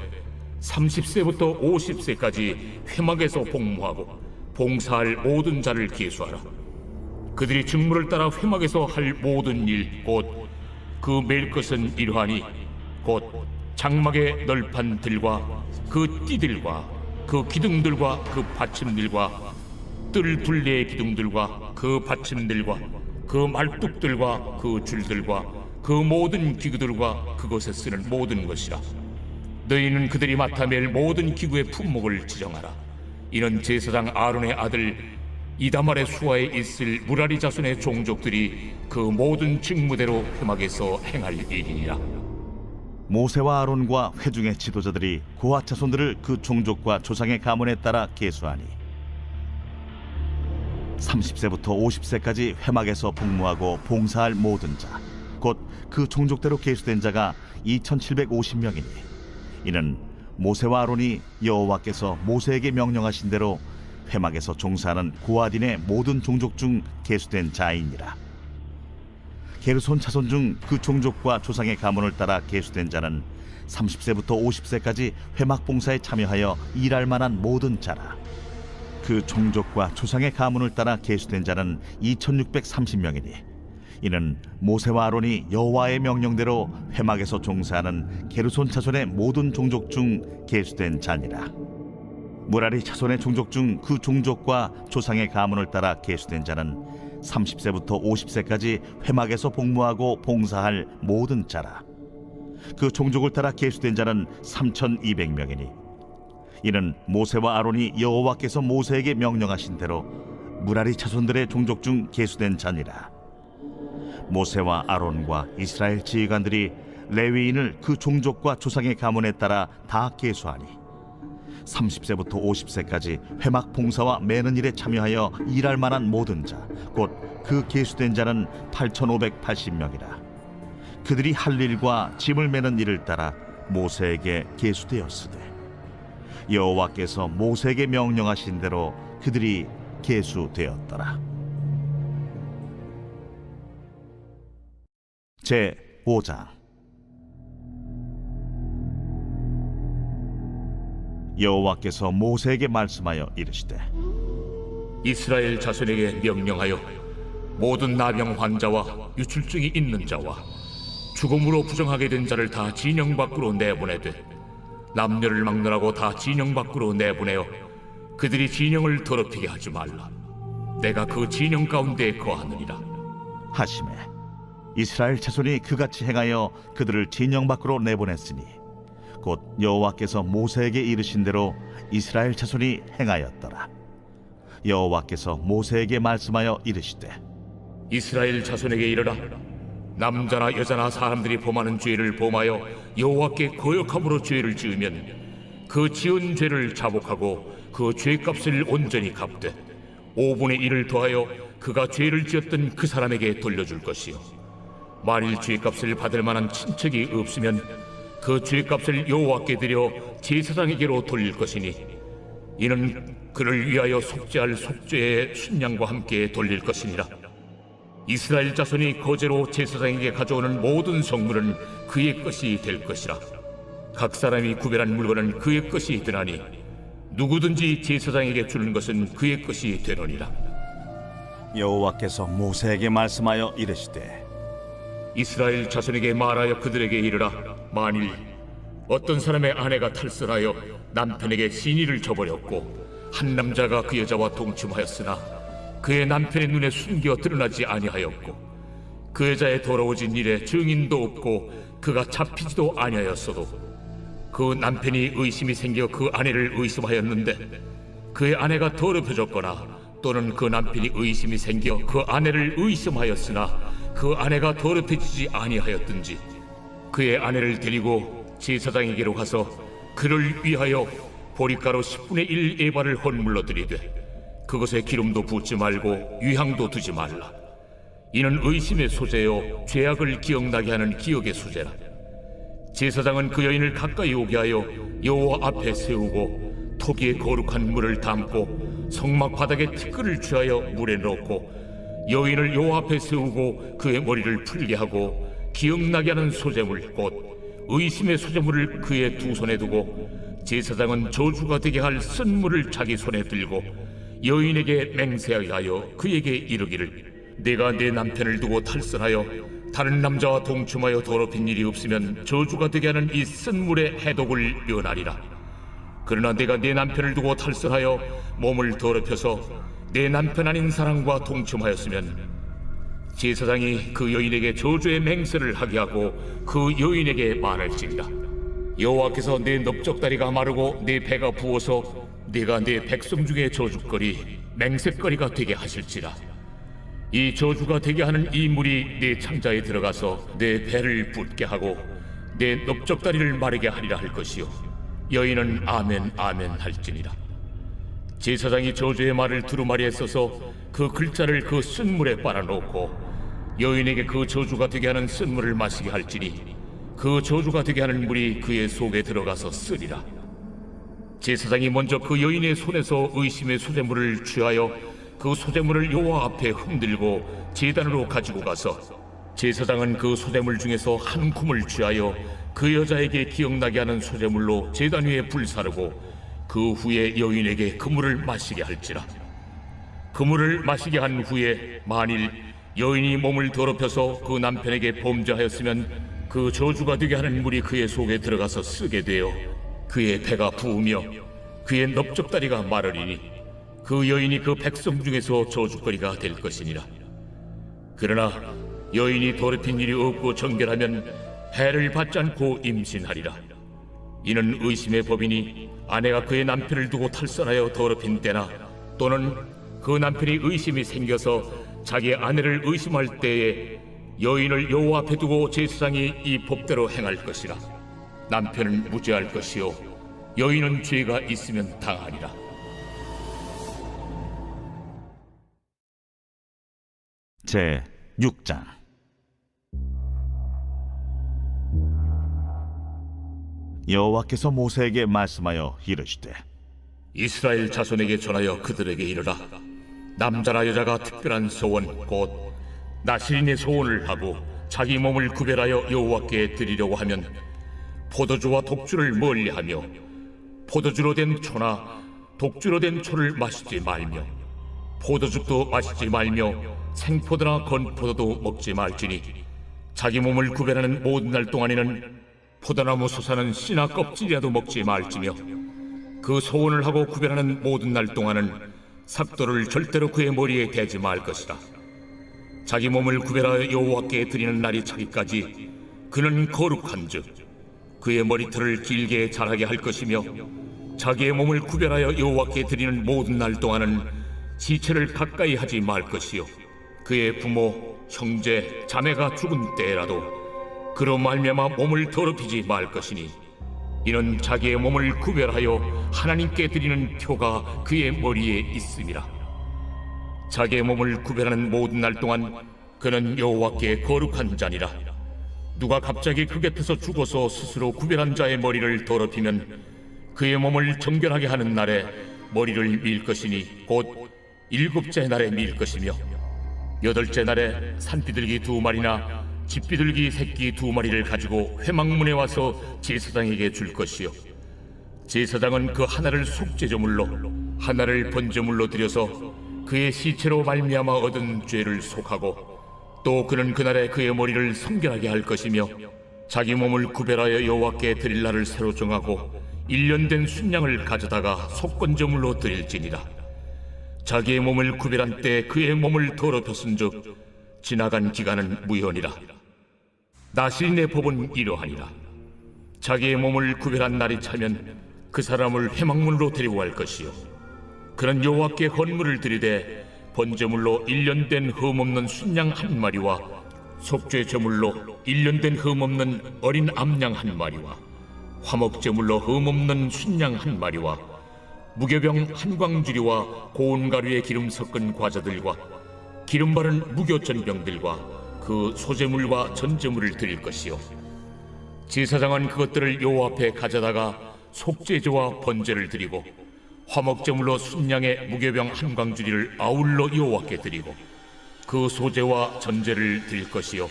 Speaker 3: 30세부터 50세까지 회막에서 복무하고 봉사할 모든 자를 계수하라. 그들이 직무를 따라 회막에서 할 모든 일 곧 그 맬 것은 이러하니 곧 장막의 널판 들과 그 띠들과 그 기둥들과 그 받침들과 뜰 둘레의 기둥들과 그 받침들과 그 말뚝들과 그 줄들과 그 모든 기구들과 그것에 쓰는 모든 것이라. 너희는 그들이 맡아 맬 모든 기구의 품목을 지정하라. 이는 제사장 아론의 아들 이다말의 수하에 있을 무라리 자손의 종족들이 그 모든 직무대로 회막에서 행할 일이니라.
Speaker 2: 모세와 아론과 회중의 지도자들이 고앗 자손들을 그 종족과 조상의 가문에 따라 계수하니 30세부터 50세까지 회막에서 복무하고 봉사할 모든 자 곧 그 종족대로 계수된 자가 2750명이니 이는 모세와 아론이 여호와께서 모세에게 명령하신 대로 회막에서 종사하는 고앗인의 모든 종족 중 계수된 자이니라. 게르손 자손 중 그 종족과 조상의 가문을 따라 계수된 자는 30세부터 50세까지 회막 봉사에 참여하여 일할 만한 모든 자라. 그 종족과 조상의 가문을 따라 계수된 자는 2630명이니 이는 모세와 아론이 여호와의 명령대로 회막에서 종사하는 게르손 자손의 모든 종족 중 계수된 자니라. 무라리 자손의 종족 중 그 종족과 조상의 가문을 따라 계수된 자는 30세부터 50세까지 회막에서 복무하고 봉사할 모든 자라. 그 종족을 따라 계수된 자는 3200명이니 이는 모세와 아론이 여호와께서 모세에게 명령하신 대로 무라리 자손들의 종족 중 계수된 자니라. 모세와 아론과 이스라엘 지휘관들이 레위인을 그 종족과 조상의 가문에 따라 다 계수하니 30세부터 50세까지 회막 봉사와 매는 일에 참여하여 일할 만한 모든 자 곧 그 계수된 자는 8,580명이라. 그들이 할 일과 짐을 매는 일을 따라 모세에게 계수되었으되 여호와께서 모세에게 명령하신 대로 그들이 계수되었더라. 제 5장. 여호와께서 모세에게 말씀하여 이르시되
Speaker 3: 이스라엘 자손에게 명령하여 모든 나병 환자와 유출증이 있는 자와 죽음으로 부정하게 된 자를 다 진영 밖으로 내보내되 남녀를 막론하고 다 진영 밖으로 내보내어 그들이 진영을 더럽히게 하지 말라. 내가 그 진영 가운데 거하느니라
Speaker 2: 하시매 이스라엘 자손이 그같이 행하여 그들을 진영 밖으로 내보냈으니 곧 여호와께서 모세에게 이르신 대로 이스라엘 자손이 행하였더라. 여호와께서 모세에게 말씀하여 이르시되
Speaker 3: 이스라엘 자손에게 이르라. 남자나 여자나 사람들이 범하는 죄를 범하여 여호와께 거역함으로 죄를 지으면 그 지은 죄를 자복하고 그 죄값을 온전히 갚되 5분의 1을 더하여 그가 죄를 지었던 그 사람에게 돌려줄 것이요 만일 죄값을 받을 만한 친척이 없으면 그 죄값을 여호와께 드려 제사장에게로 돌릴 것이니 이는 그를 위하여 속죄할 속죄의 순양과 함께 돌릴 것이니라. 이스라엘 자손이 거제로 제사장에게 가져오는 모든 성물은 그의 것이 될 것이라. 각 사람이 구별한 물건은 그의 것이 되나니 누구든지 제사장에게 주는 것은 그의 것이 되느니라.
Speaker 2: 여호와께서 모세에게 말씀하여 이르시되
Speaker 3: 이스라엘 자손에게 말하여 그들에게 이르라. 만일 어떤 사람의 아내가 탈선하여 남편에게 시니를 저버렸고 한 남자가 그 여자와 동침하였으나 그의 남편의 눈에 숨겨 드러나지 아니하였고 그 여자의 더러워진 일에 증인도 없고 그가 잡히지도 아니하였어도 그 남편이 의심이 생겨 그 아내를 의심하였는데 그의 아내가 더럽혀졌거나 또는 그 남편이 의심이 생겨 그 아내를 의심하였으나 그 아내가 더럽혀지지 아니하였든지 그의 아내를 데리고 제사장에게로 가서 그를 위하여 보리가루 10분의 1 에바를 헌물로 드리되 그것에 기름도 붓지 말고 유향도 두지 말라. 이는 의심의 소재요 죄악을 기억나게 하는 기억의 소재라. 제사장은 그 여인을 가까이 오게 하여 여호와 앞에 세우고 토기에 거룩한 물을 담고 성막 바닥에 티끌을 취하여 물에 넣고 여인을 여호와 앞에 세우고 그의 머리를 풀게 하고 기억나게 하는 소재물 곧 의심의 소재물을 그의 두 손에 두고 제사장은 저주가 되게 할 쓴물을 자기 손에 들고 여인에게 맹세하게 하여 그에게 이르기를 내가 내 남편을 두고 탈선하여 다른 남자와 동침하여 더럽힌 일이 없으면 저주가 되게 하는 이 쓴물의 해독을 면하리라. 그러나 내가 내 남편을 두고 탈선하여 몸을 더럽혀서 내 남편 아닌 사람과 동침하였으면 제사장이 그 여인에게 저주의 맹세를 하게 하고 그 여인에게 말할지니라. 여호와께서 내 넓적다리가 마르고 내 배가 부어서 네가 내 백성 중에 저주거리 맹세거리가 되게 하실지라. 이 저주가 되게 하는 이 물이 내 창자에 들어가서 내 배를 붓게 하고 내 넓적다리를 마르게 하리라 할 것이요 여인은 아멘 아멘 할지니라. 제사장이 저주의 말을 두루마리에 써서 그 글자를 그 쓴물에 빨아놓고 여인에게 그 저주가 되게 하는 쓴물을 마시게 할지니 그 저주가 되게 하는 물이 그의 속에 들어가서 쓰리라. 제사장이 먼저 그 여인의 손에서 의심의 소재물을 취하여 그 소재물을 여호와 앞에 흔들고 제단으로 가지고 가서 제사장은 그 소재물 중에서 한 쿰을 취하여 그 여자에게 기억나게 하는 소재물로 제단 위에 불사르고 그 후에 여인에게 그 물을 마시게 할지라. 그 물을 마시게 한 후에 만일 여인이 몸을 더럽혀서 그 남편에게 범죄하였으면 그 저주가 되게 하는 물이 그의 속에 들어가서 쓰게 되어 그의 배가 부으며 그의 넓적다리가 마르리니 그 여인이 그 백성 중에서 저주거리가 될 것이니라. 그러나 여인이 더럽힌 일이 없고 정결하면 해를 받지 않고 임신하리라. 이는 의심의 법이니 아내가 그의 남편을 두고 탈선하여 더럽힌 때나 또는 그 남편이 의심이 생겨서 자기 아내를 의심할 때에 여인을 여호와 앞에 두고 제사장이 이 법대로 행할 것이라. 남편은 무죄할 것이요 여인은 죄가 있으면 당하리라.
Speaker 2: 제 6장. 여호와께서 모세에게 말씀하여 이르시되
Speaker 3: 이스라엘 자손에게 전하여 그들에게 이르라. 남자나 여자가 특별한 소원 곧 나실인의 소원을 하고 자기 몸을 구별하여 여호와께 드리려고 하면 포도주와 독주를 멀리하며 포도주로 된 초나 독주로 된 초를 마시지 말며 포도죽도 마시지 말며 생포도나 건포도도 먹지 말지니 자기 몸을 구별하는 모든 날 동안에는 포도나무 솟아는 씨나 껍질이라도 먹지 말지며 그 소원을 하고 구별하는 모든 날 동안은 삭도를 절대로 그의 머리에 대지 말 것이라. 자기 몸을 구별하여 여호와께 드리는 날이 차기까지 그는 거룩한즉 그의 머리털을 길게 자라게 할 것이며 자기의 몸을 구별하여 여호와께 드리는 모든 날 동안은 시체를 가까이 하지 말 것이요 그의 부모, 형제, 자매가 죽은 때라도 그로 말미암아 몸을 더럽히지 말 것이니 이는 자기의 몸을 구별하여 하나님께 드리는 표가 그의 머리에 있음이라. 자기의 몸을 구별하는 모든 날 동안 그는 여호와께 거룩한 자니라. 누가 갑자기 그 곁에서 죽어서 스스로 구별한 자의 머리를 더럽히면 그의 몸을 정결하게 하는 날에 머리를 밀 것이니 곧 7째 날에 밀 것이며 8째 날에 산비둘기 2마리나 집비둘기 새끼 2마리를 가지고 회막문에 와서 제사장에게 줄 것이요 제사장은 그 하나를 속죄제물로 하나를 번제물로 드려서 그의 시체로 말미암아 얻은 죄를 속하고 또 그는 그날에 그의 머리를 성결하게 할 것이며 자기 몸을 구별하여 여호와께 드릴 날을 새로 정하고 1년 된 순양을 가져다가 속건제물로 드릴지니라. 자기의 몸을 구별한 때 그의 몸을 더럽혔은즉 지나간 기간은 무효니라. 나실인의 법은 이러하니라. 자기의 몸을 구별한 날이 차면 그 사람을 회막문으로 데리고 갈 것이요 그는 여호와께 헌물을 드리되 번제물로 1년 된 흠없는 순양 1마리와 속죄 제물로 1년 된 흠없는 어린 암양 1마리와 화목제물로 흠없는 순양 1마리와 무교병 1광주리와 고운 가루에 기름 섞은 과자들과 기름 바른 무교전병들과 그 소제물과 전제물을 드릴 것이요 제사장은 그것들을 여호와 앞에 가져다가 속죄제와 번제를 드리고 화목제물로 순양의 무교병 1광주리를 아울러 여호와께 드리고 그 소제와 전제를 드릴 것이요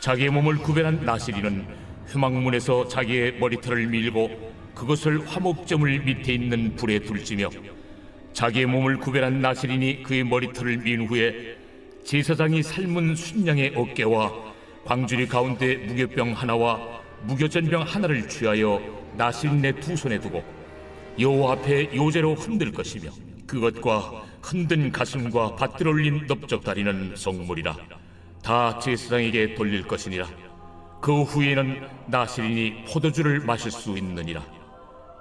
Speaker 3: 자기의 몸을 구별한 나실인은 회막문에서 자기의 머리털을 밀고 그것을 화목제물 밑에 있는 불에 둘지며 자기의 몸을 구별한 나실인이 그의 머리털을 민 후에 제사장이 삶은 순양의 어깨와 광주리 가운데 무교병 하나와 무교전병 하나를 취하여 나실인의 2손에 두고 여호와 앞에 요제로 흔들 것이며 그것과 흔든 가슴과 받들어 올린 넓적다리는 성물이라. 다 제사장에게 돌릴 것이니라. 그 후에는 나실인이 포도주를 마실 수 있느니라.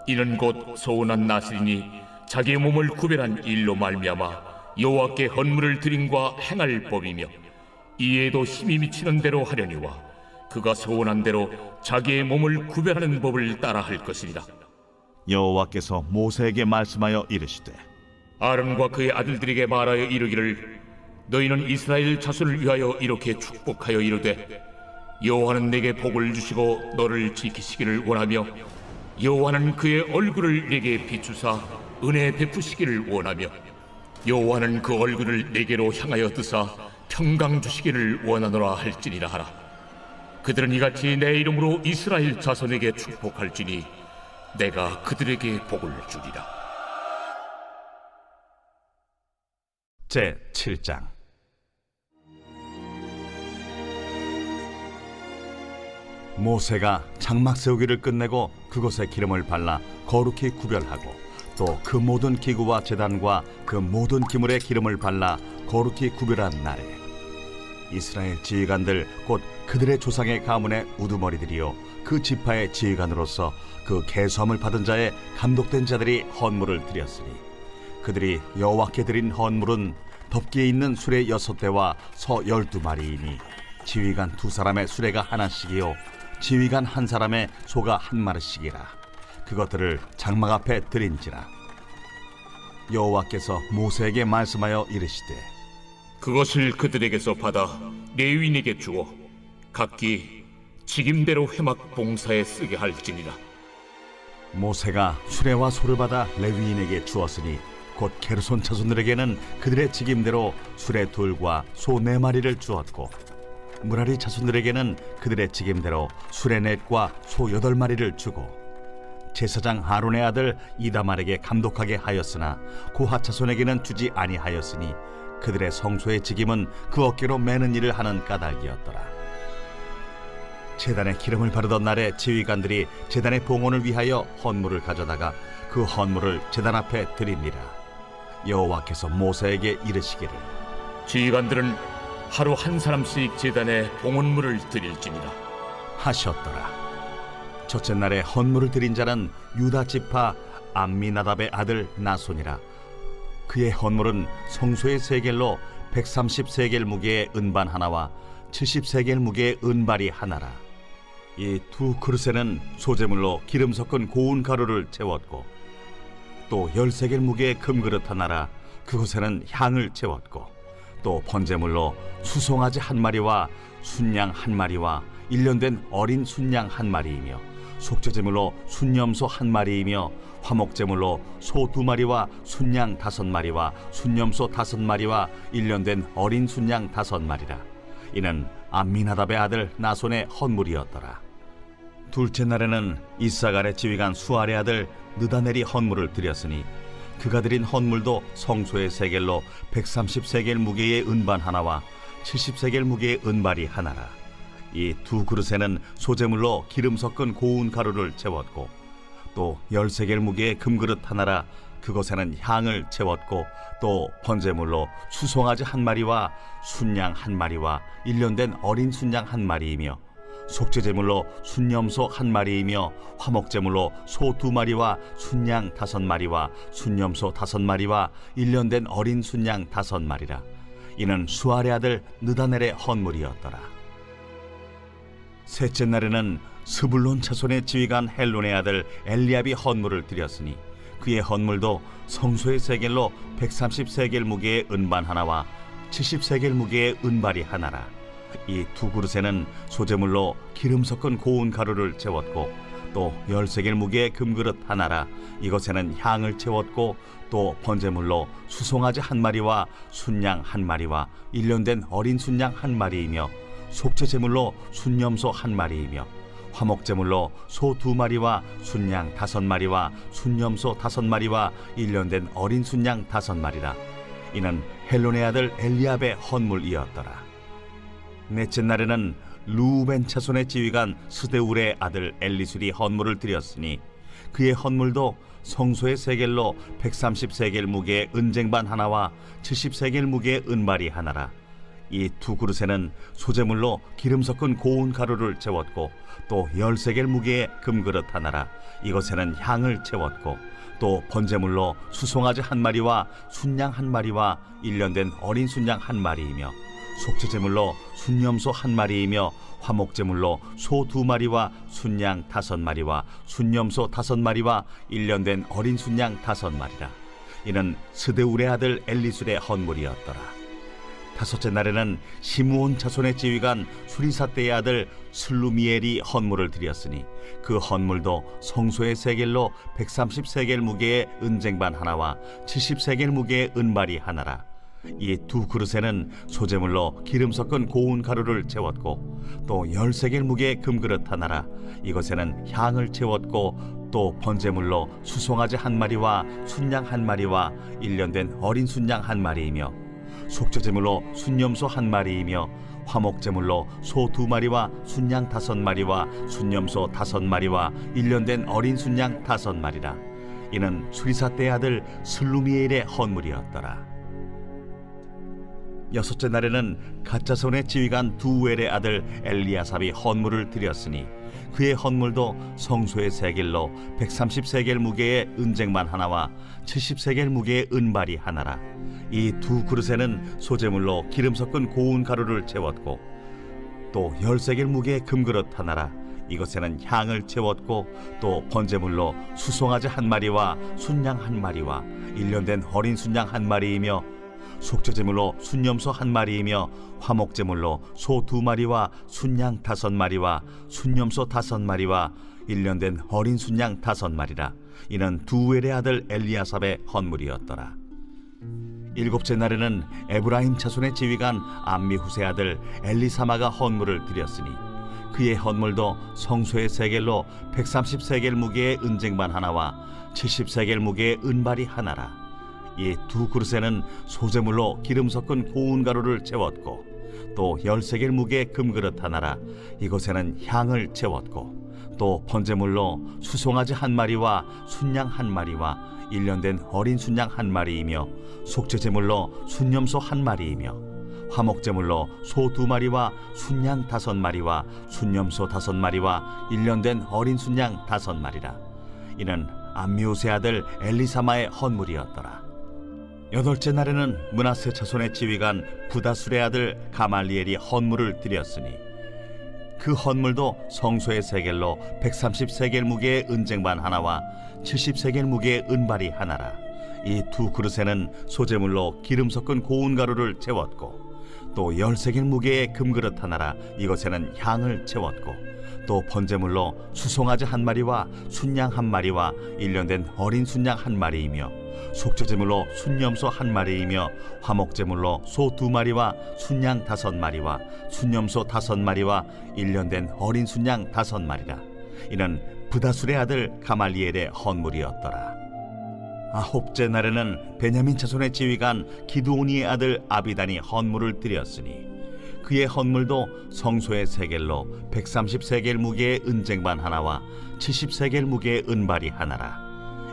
Speaker 3: 이는 곧 소원한 나실인이 자기의 몸을 구별한 일로 말미암아 여호와께 헌물을 드림과 행할 법이며 이에도 힘이 미치는 대로 하려니와 그가 소원한 대로 자기의 몸을 구별하는 법을 따라 할 것이니라.
Speaker 2: 여호와께서 모세에게 말씀하여 이르시되
Speaker 3: 아론과 그의 아들들에게 말하여 이르기를 너희는 이스라엘 자손을 위하여 이렇게 축복하여 이르되 여호와는 내게 복을 주시고 너를 지키시기를 원하며 여호와는 그의 얼굴을 내게 비추사 은혜 베푸시기를 원하며 여호와는 그 얼굴을 내게로 향하여 드사 평강 주시기를 원하노라 할지니라 하라. 그들은 이같이 내 이름으로 이스라엘 자손에게 축복할지니 내가 그들에게 복을 주리라.
Speaker 2: 제 7장. 모세가 장막 세우기를 끝내고 그곳에 기름을 발라 거룩히 구별하고 또 그 모든 기구와 제단과 그 모든 기물에 기름을 발라 거룩히 구별한 날에 이스라엘 지휘관들 곧 그들의 조상의 가문의 우두머리들이요 그 지파의 지휘관으로서 그 계수함을 받은 자의 감독된 자들이 헌물을 드렸으니 그들이 여호와께 드린 헌물은 덮기에 있는 수레 6대와 서 12마리이니 지휘관 2사람의 수레가 하나씩이요 지휘관 1사람의 소가 1마리씩이라. 그것들을 장막 앞에 드린지라. 여호와께서 모세에게 말씀하여 이르시되
Speaker 3: 그것을 그들에게서 받아 레위인에게 주어 각기 직임대로 회막 봉사에 쓰게 할지니라.
Speaker 2: 모세가 수레와 소를 받아 레위인에게 주었으니 곧 게르손 자손들에게는 그들의 직임대로 수레 둘과 소 4마리를 주었고 무라리 자손들에게는 그들의 직임대로 수레 넷과 소 8마리를 주고 제사장 아론의 아들 이다말에게 감독하게 하였으나 고핫 자손에게는 주지 아니하였으니 그들의 성소의 직임은 그 어깨로 매는 일을 하는 까닭이었더라. 제단에 기름을 바르던 날에 지휘관들이 제단의 봉헌을 위하여 헌물을 가져다가 그 헌물을 제단 앞에 드립니다. 여호와께서 모세에게 이르시기를
Speaker 3: 지휘관들은 하루 한 사람씩 제단에 봉헌물을 드릴지니라.
Speaker 2: 하셨더라. 첫째 날에 헌물을 드린 자는 유다 지파 암미나답의 아들 나손이라. 그의 헌물은 성소의 세겔로 130세겔 무게의 은반 하나와 70세겔 무게의 은발이 하나라. 이 두 그릇에는 소재물로 기름 섞은 고운 가루를 채웠고 또 10세겔 무게의 금그릇 하나라. 그곳에는 향을 채웠고 또 번제물로 수송아지 1마리와 순양 1마리와 1년 된 어린 순양 1마리이며 속죄제물로 순염소 1마리이며 화목제물로 소 2마리와 순양 5마리와 순염소 5마리와 1년 된 어린 순양 5마리라. 이는 암미나답의 아들 나손의 헌물이었더라. 둘째 날에는 이사갈의 지휘관 수알의 아들 느다넬이 헌물을 드렸으니 그가 드린 헌물도 성소의 세겔로 130세겔 무게의 은반 하나와 70세겔 무게의 은발이 하나라. 이 두 그릇에는 소재물로 기름 섞은 고운 가루를 채웠고 또 10세겔 무게의 금그릇 하나라. 그곳에는 향을 채웠고 또 번제물로 수송아지 1마리와 순양 1마리와 1년 된 어린 순양 1마리이며 속죄제물로 순염소 1마리이며 화목제물로 소 2마리와 순양 5마리와 순염소 5마리와 1년 된 어린 순양 5마리라. 이는 수알의 아들 느다넬의 헌물이었더라. 셋째 날에는 스불론 자손의 지휘관 헬론의 아들 엘리압이 헌물을 드렸으니 그의 헌물도 성소의 세겔로 130세겔 무게의 은반 하나와 70세겔 무게의 은발이 하나라. 이 두 그릇에는 소재물로 기름 섞은 고운 가루를 채웠고 또 10세겔 무게의 금그릇 하나라. 이것에는 향을 채웠고 또 번제물로 수송아지 1마리와 순양 1마리와 1년 된 어린 순양 1마리이며 속죄제물로 순염소 1마리이며 화목제물로 소 2마리와 순양 5마리와 순염소 5마리와 1년 된 어린 순양 5마리라. 이는 헬론의 아들 엘리압의 헌물이었더라. 넷째 날에는 루벤 자손의 지휘관 스데울의 아들 엘리술이 헌물을 드렸으니 그의 헌물도 성소의 세겔로 130세겔 무게의 은쟁반 하나와 70세겔 무게의 은발이 하나라. 이 두 그릇에는 소재물로 기름 섞은 고운 가루를 채웠고 또 10세겔 무게의 금그릇 하나라. 이것에는 향을 채웠고 또 번제물로 수송아지 1마리와 순양 1마리와 1년 된 어린 순양 1마리이며 속죄제물로 순염소 1마리이며 화목제물로 소 2마리와 순양 5마리와 순염소 5마리와 1년 된 어린 순양 5마리라. 이는 스데울의 아들 엘리술의 헌물이었더라. 다섯째 날에는 시므온 자손의 지휘관 수리사떼의 아들 슬루미엘이 헌물을 드렸으니 그 헌물도 성소의 세겔로 130세겔 무게의 은쟁반 하나와 70세겔 무게의 은발이 하나라. 이 두 그릇에는 소재물로 기름 섞은 고운 가루를 채웠고 또 10세겔 무게의 금그릇 하나라. 이것에는 향을 채웠고 또 번제물로 수송아지 1마리와 순양 1마리와 1년 된 어린 순양 1마리이며 속죄제물로 순염소 1마리이며 화목제물로 소 2마리와 순양 5마리와 순염소 5마리와 1년 된 어린 순양 5마리라. 이는 수리사떼의 아들 슬루미엘의 헌물이었더라. 여섯째 날에는 갓자손의 지휘관 두엘의 아들 엘리아삽이 헌물을 드렸으니 그의 헌물도 성소의 세겔로 130세겔 무게의 은쟁반 하나와 70세겔 무게의 은발이 하나라. 이 두 그릇에는 소재물로 기름 섞은 고운 가루를 채웠고 또 10세겔 무게의 금그릇 하나라. 이것에는 향을 채웠고 또 번제물로 수송아지 한 마리와 순양 한 마리와 1년 된 어린 순양 한 마리이며 속죄제물로 순염소 한 마리이며 화목제물로 소 2마리와 순양 5마리와 순염소 5마리와 1년 된 어린 순양 5마리라. 이는 두엘의 아들 엘리아삽의 헌물이었더라. 7째 날에는 에브라임 자손의 지휘관 암미후세 아들 엘리사마가 헌물을 드렸으니 그의 헌물도 성소의 세겔로 130세겔 무게의 은쟁반 하나와 70세겔 무게의 은발이 하나라. 이 두 그릇에는 소제물로 기름 섞은 고운 가루를 채웠고 또 10세겔 무게의 금그릇 하나라. 이것에는 향을 채웠고 또 번제물로 수송아지 한 마리와 순양 한 마리와 1년 된 어린 순양 한 마리이며 속죄제물로 순염소 한 마리이며 화목제물로 소 2마리와 순양 5마리와 순염소 5마리와 1년 된 어린 순양 5마리라. 이는 암미우세 아들 엘리사마의 헌물이었더라. 8째 날에는 므낫세 자손의 지휘관 부다술의 아들 가말리엘이 헌물을 드렸으니 그 헌물도 성소의 세겔로 130세겔 무게의 은쟁반 하나와 70세겔 무게의 은발이 하나라. 이 두 그릇에는 소제물로 기름 섞은 고운 가루를 채웠고 또 10세겔 무게의 금그릇 하나라. 이것에는 향을 채웠고 또 번제물로 수송아지 한 마리와 순양 한 마리와 1년 된 어린 순양 한 마리이며 속죄제물로 순염소 한 마리이며 화목제물로 소 2마리와 순양 5마리와 순염소 5마리와 1년 된 어린 순양 5마리라. 이는 부다술의 아들 가말리엘의 헌물이었더라. 9째 날에는 베냐민 자손의 지휘관 기드오니의 아들 아비단이 헌물을 드렸으니 그의 헌물도 성소의 세겔로 130세겔 무게의 은쟁반 하나와 70세겔 무게의 은발이 하나라.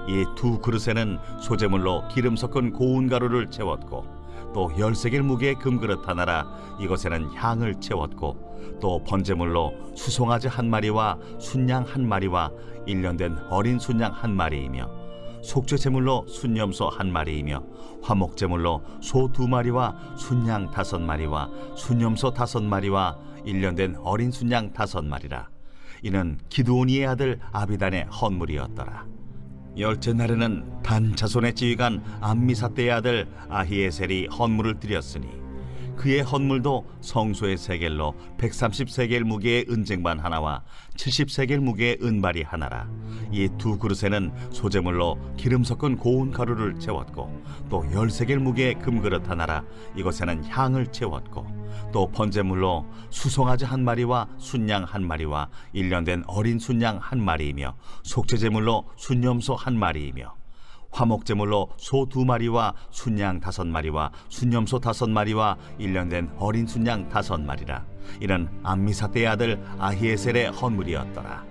Speaker 2: 이 두 그릇에는 소제물로 기름 섞은 고운 가루를 채웠고 또 10세겔 무게의 금그릇 하나라. 이것에는 향을 채웠고 또 번제물로 수송아지 한 마리와 순양 한 마리와 1년 된 어린 순양 한 마리이며 속죄제물로 순염소 한 마리이며 화목제물로 소 2마리와 순양 5마리와 순염소 5마리와 1년 된 어린 순양 5마리라. 이는 기드오니의 아들 아비단의 헌물이었더라. 10째 날에는 단 자손의 지휘관 암미사떼의 아들 아히에셀이 헌물을 드렸으니 그의 헌물도 성소의 세겔로 130세겔 무게의 은쟁반 하나와 70세겔 무게의 은발이 하나라. 이 두 그릇에는 소제물로 기름 섞은 고운 가루를 채웠고 또 10세겔 무게의 금그릇 하나라. 이것에는 향을 채웠고 또 번제물로 수송아지 한 마리와 순양 한 마리와 1년 된 어린 순양 한 마리이며 속죄제물로 순염소 한 마리이며 화목제물로 소 2마리와 순양 5마리와 순염소 5마리와 1년 된 어린 순양 5마리라. 이는 암미사떼의 아들 아히에셀의 헌물이었더라.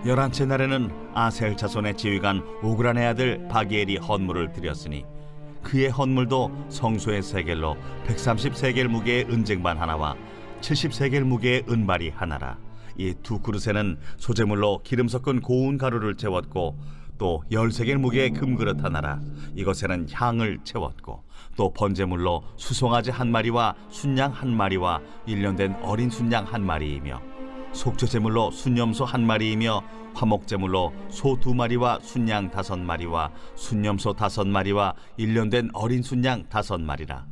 Speaker 2: 11째 날에는 아셀 자손의 지휘관 오그란의 아들 바기엘이 헌물을 드렸으니 그의 헌물도 성소의 세겔로 130세겔 무게의 은쟁반 하나와 70세겔 무게의 은발이 하나라. 이 두 그릇에는 소제물로 기름 섞은 고운 가루를 채웠고 또 10세겔 무게의 금그릇 하나라. 이것에는 향을 채웠고 또 번제물로 수송아지 한 마리와 순양 한 마리와 1년 된 어린 순양 한 마리이며 속죄제물로 순염소 한 마리이며 화목제물로 소 2마리와 순양 5마리와 순염소 5마리와 1년 된 어린 순양 5마리라.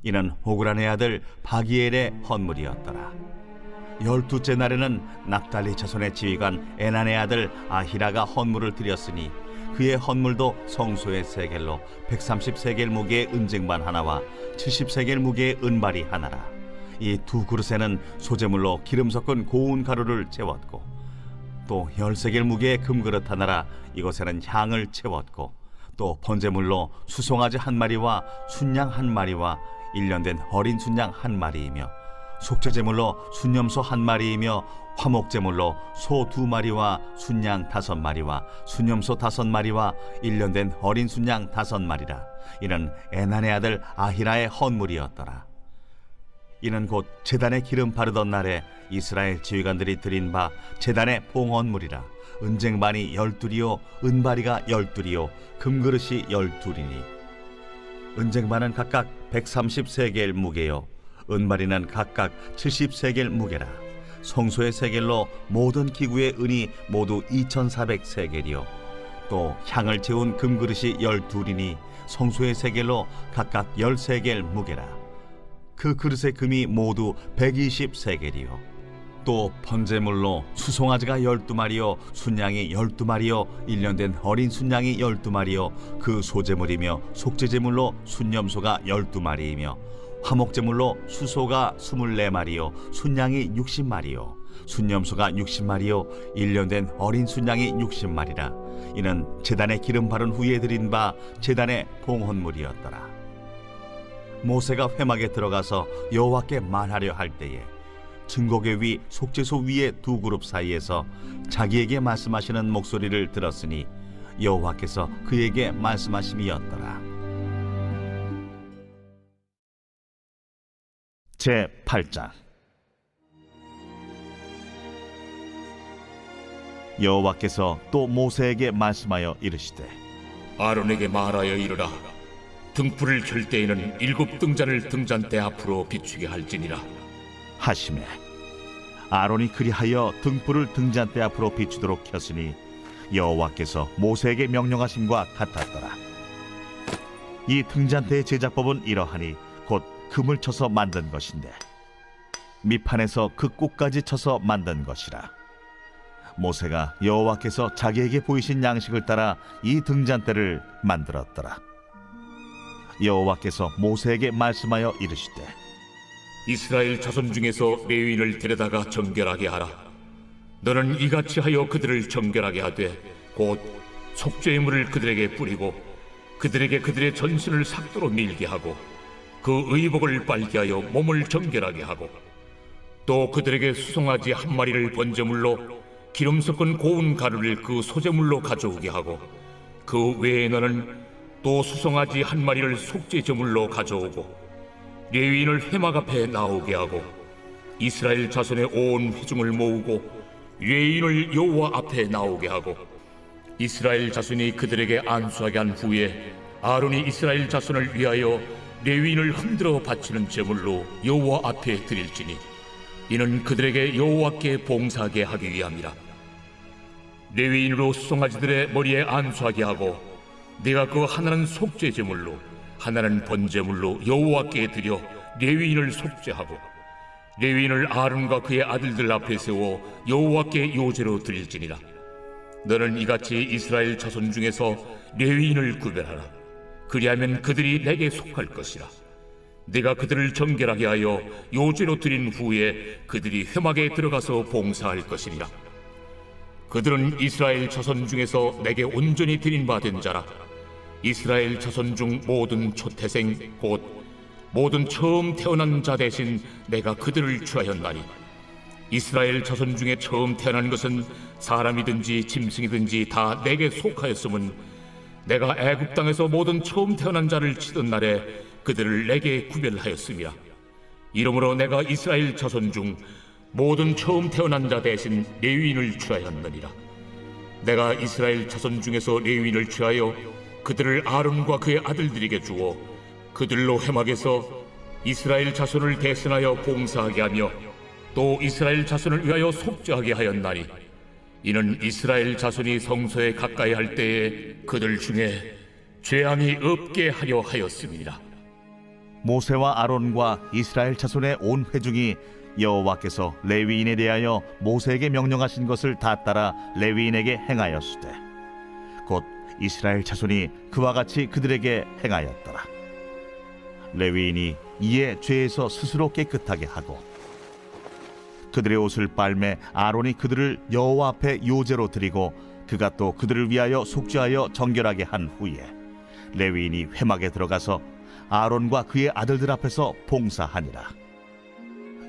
Speaker 2: 이는 오그란의 아들 바기엘의 헌물이었더라. 12째 날에는 납달리 자손의 지휘관 에난의 아들 아히라가 헌물을 드렸으니 그의 헌물도 성소의 세겔로 130세겔 무게의 은쟁반 하나와 70세겔 무게의 은발이 하나라. 이 두 그릇에는 소제물로 기름 섞은 고운 가루를 채웠고 또 10세겔 무게의 금그릇 하나라. 이것에는 향을 채웠고 또 번제물로 수송아지 한 마리와 순양 한 마리와 1년 된 어린 순양 한 마리이며 속죄제물로 순염소 한 마리이며 화목제물로 소 2마리와 순양 5마리와 순염소 5마리와 1년 된 어린 순양 5마리라. 이는 에난의 아들 아히라의 헌물이었더라. 이는 곧 제단에 기름 바르던 날에 이스라엘 지휘관들이 드린 바 제단의 봉헌물이라. 은쟁반이 12이요 은바리가 12이요 금그릇이 12이니 은쟁반은 각각 130세겔 무게요 은바리는 각각 70세겔 무게라. 성소의 세겔로 모든 기구의 은이 모두 2,400세겔이요 또 향을 채운 금그릇이 12이니 성소의 세겔로 각각 10세겔 무게라. 그 그릇의 금이 모두 120세겔이요 또 번제물로 수송아지가 12마리요 순양이 12마리요 1년 된 어린 순양이 12마리요 그 소제물이며 속죄제물로 순염소가 12마리이며 화목제물로 수소가 24마리요 순양이 60마리요 순염소가 60마리요 1년 된 어린 순양이 60마리라. 이는 제단에 기름 바른 후에 드린 바 제단의 봉헌물이었더라. 모세가 회막에 들어가서 여호와께 말하려 할 때에 증거궤 위 속죄소 위의 두 그룹 사이에서 자기에게 말씀하시는 목소리를 들었으니 여호와께서 그에게 말씀하심이었더라. 제 8장. 여호와께서 또 모세에게 말씀하여 이르시되
Speaker 3: 아론에게 말하여 이르라. 등불을 켤 때에는 7 등잔을 등잔대 앞으로 비추게 할지니라.
Speaker 2: 하시매 아론이 그리하여 등불을 등잔대 앞으로 비추도록 켰으니 여호와께서 모세에게 명령하심과 같았더라. 이 등잔대의 제작법은 이러하니 곧 금을 쳐서 만든 것인데 밑판에서 그 꼭까지 쳐서 만든 것이라. 모세가 여호와께서 자기에게 보이신 양식을 따라 이 등잔대를 만들었더라. 여호와께서 모세에게 말씀하여 이르시되
Speaker 3: 이스라엘 자손 중에서 레위인을 데려다가 정결하게 하라. 너는 이같이 하여 그들을 정결하게 하되 곧 속죄의 물을 그들에게 뿌리고 그들에게 그들의 전신을 삭도로 밀게 하고 그 의복을 빨게 하여 몸을 정결하게 하고 또 그들에게 수송아지 1마리를 번제물로 기름 섞은 고운 가루를 그 소제물로 가져오게 하고 그 외에 너는 또 수송아지 1마리를 속죄제물로 가져오고 레위인을 회막 앞에 나오게 하고 이스라엘 자손의 온 회중을 모으고 레위인을 여호와 앞에 나오게 하고 이스라엘 자손이 그들에게 안수하게 한 후에 아론이 이스라엘 자손을 위하여 레위인을 흔들어 바치는 제물로 여호와 앞에 드릴지니 이는 그들에게 여호와께 봉사하게 하기 위함이라. 레위인으로 수송아지들의 머리에 안수하게 하고 네가 그 하나는 속죄제물로 하나는 번제물로 여호와께 드려 레위인을 속죄하고 레위인을 아론과 그의 아들들 앞에 세워 여호와께 요제로 드릴지니라. 너는 이같이 이스라엘 자손 중에서 레위인을 구별하라. 그리하면 그들이 내게 속할 것이라. 네가 그들을 정결하게 하여 요제로 드린 후에 그들이 회막에 들어가서 봉사할 것이니라. 그들은 이스라엘 자손 중에서 내게 온전히 드린 바 된 자라. 이스라엘 자손 중 모든 초태생 곧 모든 처음 태어난 자 대신 내가 그들을 취하였나니 이스라엘 자손 중에 처음 태어난 것은 사람이든지 짐승이든지 다 내게 속하였음은 내가 애굽 땅에서 모든 처음 태어난 자를 치던 날에 그들을 내게 구별하였음이라. 이러므로 내가 이스라엘 자손 중 모든 처음 태어난 자 대신 레위인을 취하였느니라. 내가 이스라엘 자손 중에서 레위인을 취하여 그들을 아론과 그의 아들들에게 주어 그들로 회막에서 이스라엘 자손을 대신하여 봉사하게 하며 또 이스라엘 자손을 위하여 속죄하게 하였나니 이는 이스라엘 자손이 성소에 가까이 할 때에 그들 중에 죄함이 없게 하려 하였음이니라.
Speaker 2: 모세와 아론과 이스라엘 자손의 온 회중이 여호와께서 레위인에 대하여 모세에게 명령하신 것을 다 따라 레위인에게 행하였으되 곧 이스라엘 자손이 그와 같이 그들에게 행하였더라. 레위인이 이에 죄에서 스스로 깨끗하게 하고 그들의 옷을 빨매 아론이 그들을 여호와 앞에 요제로 드리고 그가 또 그들을 위하여 속죄하여 정결하게 한 후에 레위인이 회막에 들어가서 아론과 그의 아들들 앞에서 봉사하니라.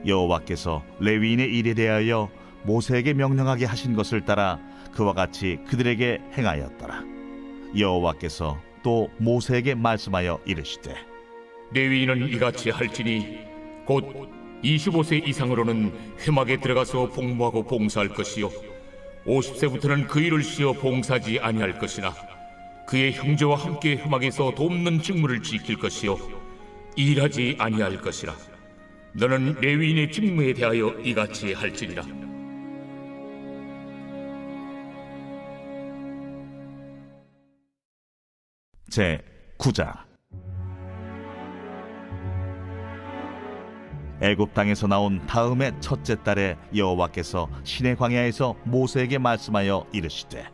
Speaker 2: 여호와께서 레위인의 일에 대하여 모세에게 명령하게 하신 것을 따라 그와 같이 그들에게 행하였더라. 여호와께서 또 모세에게 말씀하여 이르시되
Speaker 3: 레위인은 이같이 할지니 곧 25세 이상으로는 회막에 들어가서 복무하고 봉사할 것이요 50세부터는 그 일을 쉬어 봉사하지 아니할 것이나 그의 형제와 함께 회막에서 돕는 직무를 지킬 것이요 일하지 아니할 것이라. 너는 레위인의 직무에 대하여 이같이 할지니라.
Speaker 2: 제 9장. 애굽 땅에서 나온 다음의 첫째 달에 여호와께서 시내 광야에서 모세에게 말씀하여 이르시되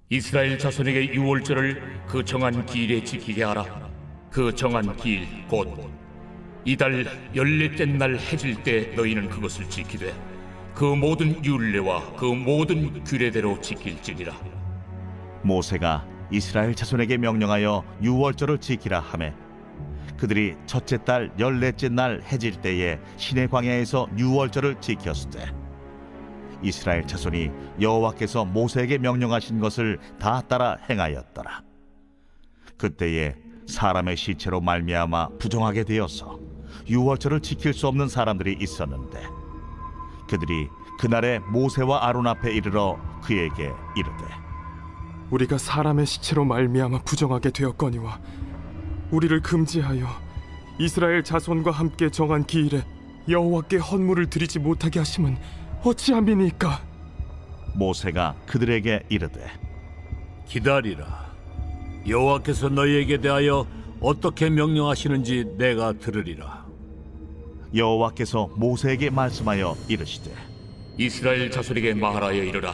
Speaker 3: 이스라엘 자손에게 유월절을 그 정한 기일에 지키게 하라. 그 정한 기일 곧 이달 14째 날 해질 때 너희는 그것을 지키되 그 모든 율례와 그 모든 규례대로 지킬지니라.
Speaker 2: 모세가 이스라엘 자손에게 명령하여 유월절을 지키라 하매 그들이 첫째 달 14째 날 해질 때에 시내 광야에서 유월절을 지켰으되 이스라엘 자손이 여호와께서 모세에게 명령하신 것을 다 따라 행하였더라. 그때에 사람의 시체로 말미암아 부정하게 되어서 유월절을 지킬 수 없는 사람들이 있었는데 그들이 그날에 모세와 아론 앞에 이르러 그에게 이르되
Speaker 4: 우리가 사람의 시체로 말미암아 부정하게 되었거니와 우리를 금지하여 이스라엘 자손과 함께 정한 기일에 여호와께 헌물을 드리지 못하게 하심은 어찌함이니까?
Speaker 2: 모세가 그들에게 이르되
Speaker 5: 기다리라. 여호와께서 너희에게 대하여 어떻게 명령하시는지 내가 들으리라.
Speaker 2: 여호와께서 모세에게 말씀하여 이르시되
Speaker 3: 이스라엘 자손에게 말하여 이르라.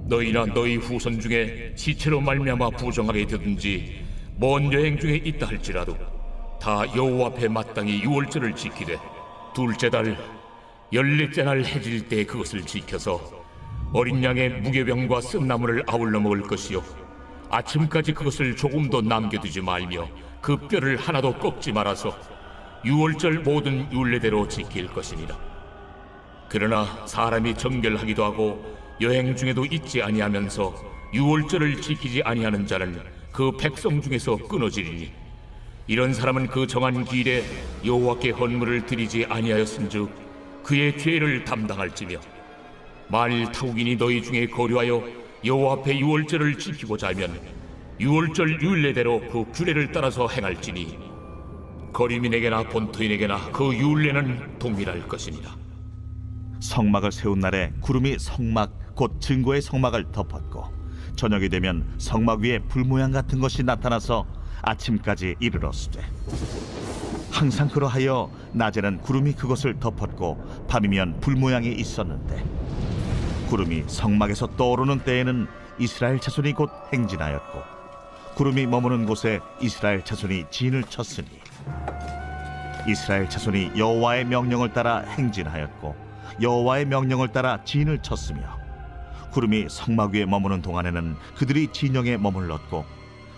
Speaker 3: 너희나 너희 후손 중에 시체로 말미암아 부정하게 되든지 먼 여행 중에 있다 할지라도 다 여호와 앞에 마땅히 유월절을 지키되 둘째 달 14째 날 해질 때 그것을 지켜서 어린 양의 무교병과 쓴나물을 아울러 먹을 것이요 아침까지 그것을 조금도 남겨두지 말며 그 뼈를 하나도 꺾지 말아서 유월절 모든 율례대로 지킬 것이니라. 그러나 사람이 정결하기도 하고 여행 중에도 잊지 아니하면서 유월절을 지키지 아니하는 자는 그 백성 중에서 끊어지리니 이런 사람은 그 정한 기일에 여호와께 헌물을 드리지 아니하였은즉 그의 죄를 담당할지며 만일 타국인이 너희 중에 거류하여 여호와 앞에 유월절을 지키고자 하면 유월절 율례대로 그 규례를 따라서 행할지니 거류민에게나 본토인에게나 그 율례는 동일할 것이니라.
Speaker 2: 성막을 세운 날에 구름이 성막 곧 증거의 성막을 덮었고 저녁이 되면 성막 위에 불 모양 같은 것이 나타나서 아침까지 이르렀으되 항상 그러하여 낮에는 구름이 그것을 덮었고 밤이면 불 모양이 있었는데 구름이 성막에서 떠오르는 때에는 이스라엘 자손이 곧 행진하였고 구름이 머무는 곳에 이스라엘 자손이 진을 쳤으니 이스라엘 자손이 여호와의 명령을 따라 행진하였고 여호와의 명령을 따라 진을 쳤으며 구름이 성막 위에 머무는 동안에는 그들이 진영에 머물렀고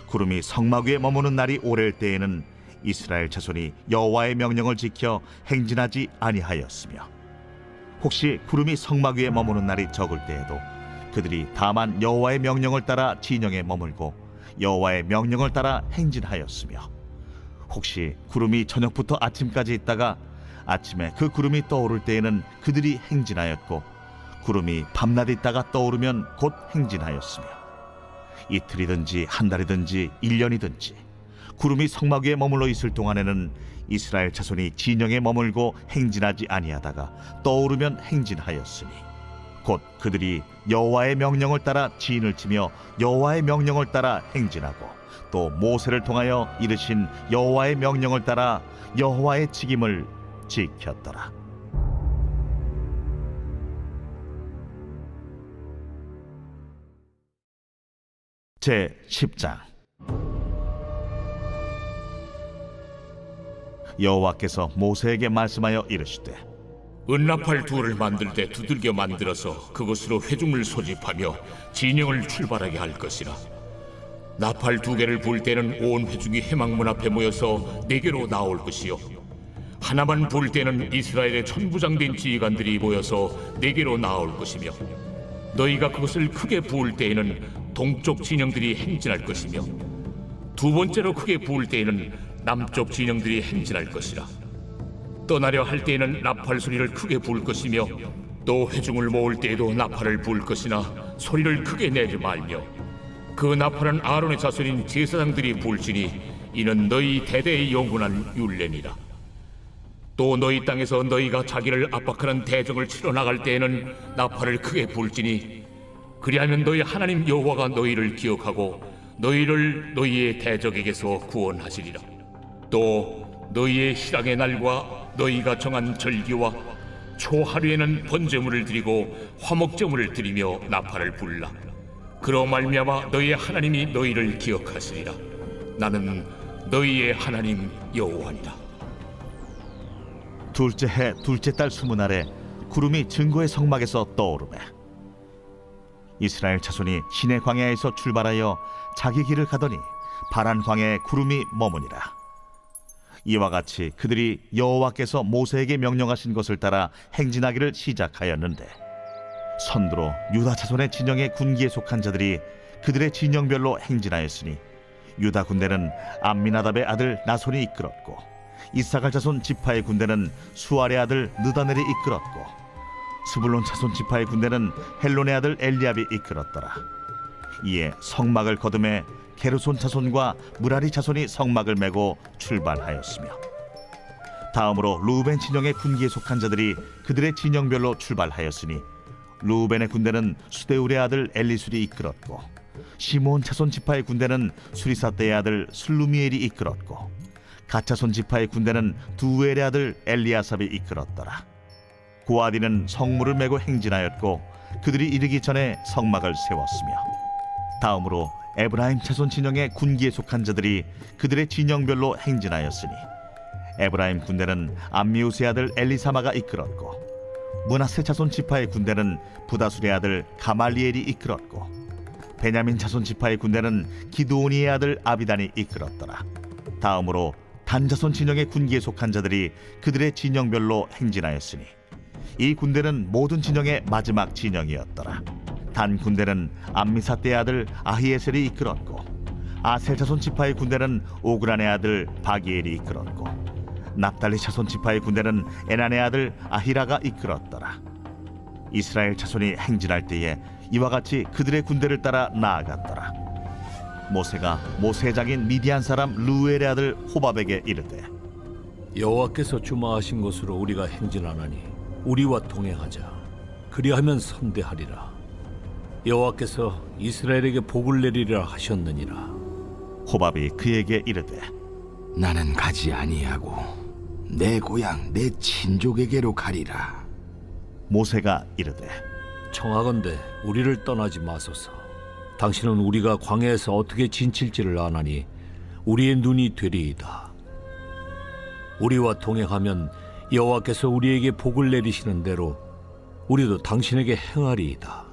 Speaker 2: 구름이 성막 위에 머무는 날이 오랠 때에는 이스라엘 자손이 여호와의 명령을 지켜 행진하지 아니하였으며 혹시 구름이 성막 위에 머무는 날이 적을 때에도 그들이 다만 여호와의 명령을 따라 진영에 머물고 여호와의 명령을 따라 행진하였으며 혹시 구름이 저녁부터 아침까지 있다가 아침에 그 구름이 떠오를 때에는 그들이 행진하였고 구름이 밤낮 있다가 떠오르면 곧 행진하였으며 이틀이든지 한 달이든지 1년이든지 구름이 성막 위에 머물러 있을 동안에는 이스라엘 자손이 진영에 머물고 행진하지 아니하다가 떠오르면 행진하였으니 곧 그들이 여호와의 명령을 따라 진을 치며 여호와의 명령을 따라 행진하고 또 모세를 통하여 이르신 여호와의 명령을 따라 여호와의 직임을 지켰더라. 제 10장. 여호와께서 모세에게 말씀하여 이르시되
Speaker 3: 은나팔 둘을 만들 때 두들겨 만들어서 그것으로 회중을 소집하며 진영을 출발하게 할 것이라. 나팔 2개를 불 때는 온 회중이 회막문 앞에 모여서 내게로 나올 것이요 하나만 불 때는 이스라엘의 천부장된 지휘관들이 모여서 내게로 나올 것이며 너희가 그것을 크게 부을 때에는 동쪽 진영들이 행진할 것이며 두 번째로 크게 부을 때에는 남쪽 진영들이 행진할 것이라. 떠나려 할 때에는 나팔 소리를 크게 부을 것이며 또 회중을 모을 때에도 나팔을 부을 것이나 소리를 크게 내지 말며 그 나팔은 아론의 자손인 제사장들이 부을지니 이는 너희 대대의 영원한 율례니라. 또 너희 땅에서 너희가 자기를 압박하는 대적을 치러 나갈 때에는 나팔을 크게 불지니 그리하면 너희 하나님 여호와가 너희를 기억하고 너희를 너희의 대적에게서 구원하시리라. 또 너희의 희락의 날과 너희가 정한 절기와 초하루에는 번제물을 드리고 화목제물을 드리며 나팔을 불라. 그로 말미암아 너희의 하나님이 너희를 기억하시리라. 나는 너희의 하나님 여호와니라.
Speaker 2: 둘째 해 둘째 달 20날에 구름이 증거의 성막에서 떠오르매 이스라엘 자손이 시내 광야에서 출발하여 자기 길을 가더니 파란 광야에 구름이 머무니라. 이와 같이 그들이 여호와께서 모세에게 명령하신 것을 따라 행진하기를 시작하였는데 선두로 유다 자손의 진영의 군기에 속한 자들이 그들의 진영별로 행진하였으니 유다 군대는 암미나답의 아들 나손이 이끌었고 이사갈 자손 지파의 군대는 수알의 아들 느다넬이 이끌었고 스불론 자손 지파의 군대는 헬론의 아들 엘리압이 이끌었더라. 이에 성막을 거두매 게르손 자손과 무라리 자손이 성막을 메고 출발하였으며 다음으로 루벤 진영의 군기에 속한 자들이 그들의 진영별로 출발하였으니 루벤의 군대는 수데울의 아들 엘리술이 이끌었고 시몬 자손 지파의 군대는 수리사떼의 아들 슬루미엘이 이끌었고 갓자손 지파의 군대는 두엘의 아들 엘리아삽이 이끌었더라. 고아디는 성물을 메고 행진하였고 그들이 이르기 전에 성막을 세웠으며 다음으로 에브라임 자손 진영의 군기에 속한 자들이 그들의 진영별로 행진하였으니 에브라임 군대는 암미우스의 아들 엘리사마가 이끌었고 므낫세 자손 지파의 군대는 부다술의 아들 가말리엘이 이끌었고 베냐민 자손 지파의 군대는 기드오니의 아들 아비단이 이끌었더라. 다음으로 단 자손 진영의 군기에 속한 자들이 그들의 진영별로 행진하였으니 이 군대는 모든 진영의 마지막 진영이었더라. 단 군대는 암미사떼의 아들 아히에셀이 이끌었고 아셀 자손 지파의 군대는 오그란의 아들 바기엘이 이끌었고 납달리 자손 지파의 군대는 에난의 아들 아히라가 이끌었더라. 이스라엘 자손이 행진할 때에 이와 같이 그들의 군대를 따라 나아갔더라. 모세가 모세의 장인 미디안 사람 루엘의 아들 호밥에게 이르되
Speaker 5: 여호와께서 주마하신 곳으로 우리가 행진하나니 우리와 동행하자. 그리하면 선대하리라. 여호와께서 이스라엘에게 복을 내리리라 하셨느니라.
Speaker 2: 호밥이 그에게 이르되
Speaker 6: 나는 가지 아니하고 내 고향 내 친족에게로 가리라.
Speaker 2: 모세가 이르되
Speaker 5: 청하건대 우리를 떠나지 마소서. 당신은 우리가 광야에서 어떻게 진칠지를 아나니 우리의 눈이 되리이다. 우리와 동행하면 여호와께서 우리에게 복을 내리시는 대로 우리도 당신에게 행하리이다.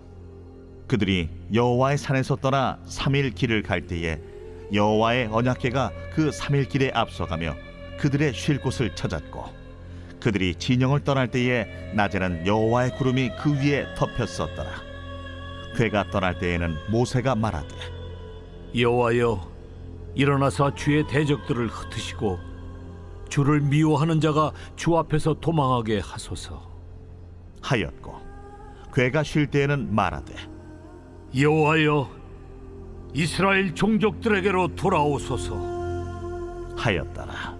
Speaker 2: 그들이 여호와의 산에서 떠나 3일 길을 갈 때에 여호와의 언약궤가 그 3일 길에 앞서가며 그들의 쉴 곳을 찾았고 그들이 진영을 떠날 때에 낮에는 여호와의 구름이 그 위에 덮였었더라. 궤가 떠날 때에는 모세가 말하되
Speaker 5: 여호와여, 일어나사 주의 대적들을 흩으시고 주를 미워하는 자가 주 앞에서 도망하게 하소서.
Speaker 2: 하였고 궤가 쉴 때에는 말하되
Speaker 5: 여호와여, 이스라엘 종족들에게로 돌아오소서.
Speaker 2: 하였더라.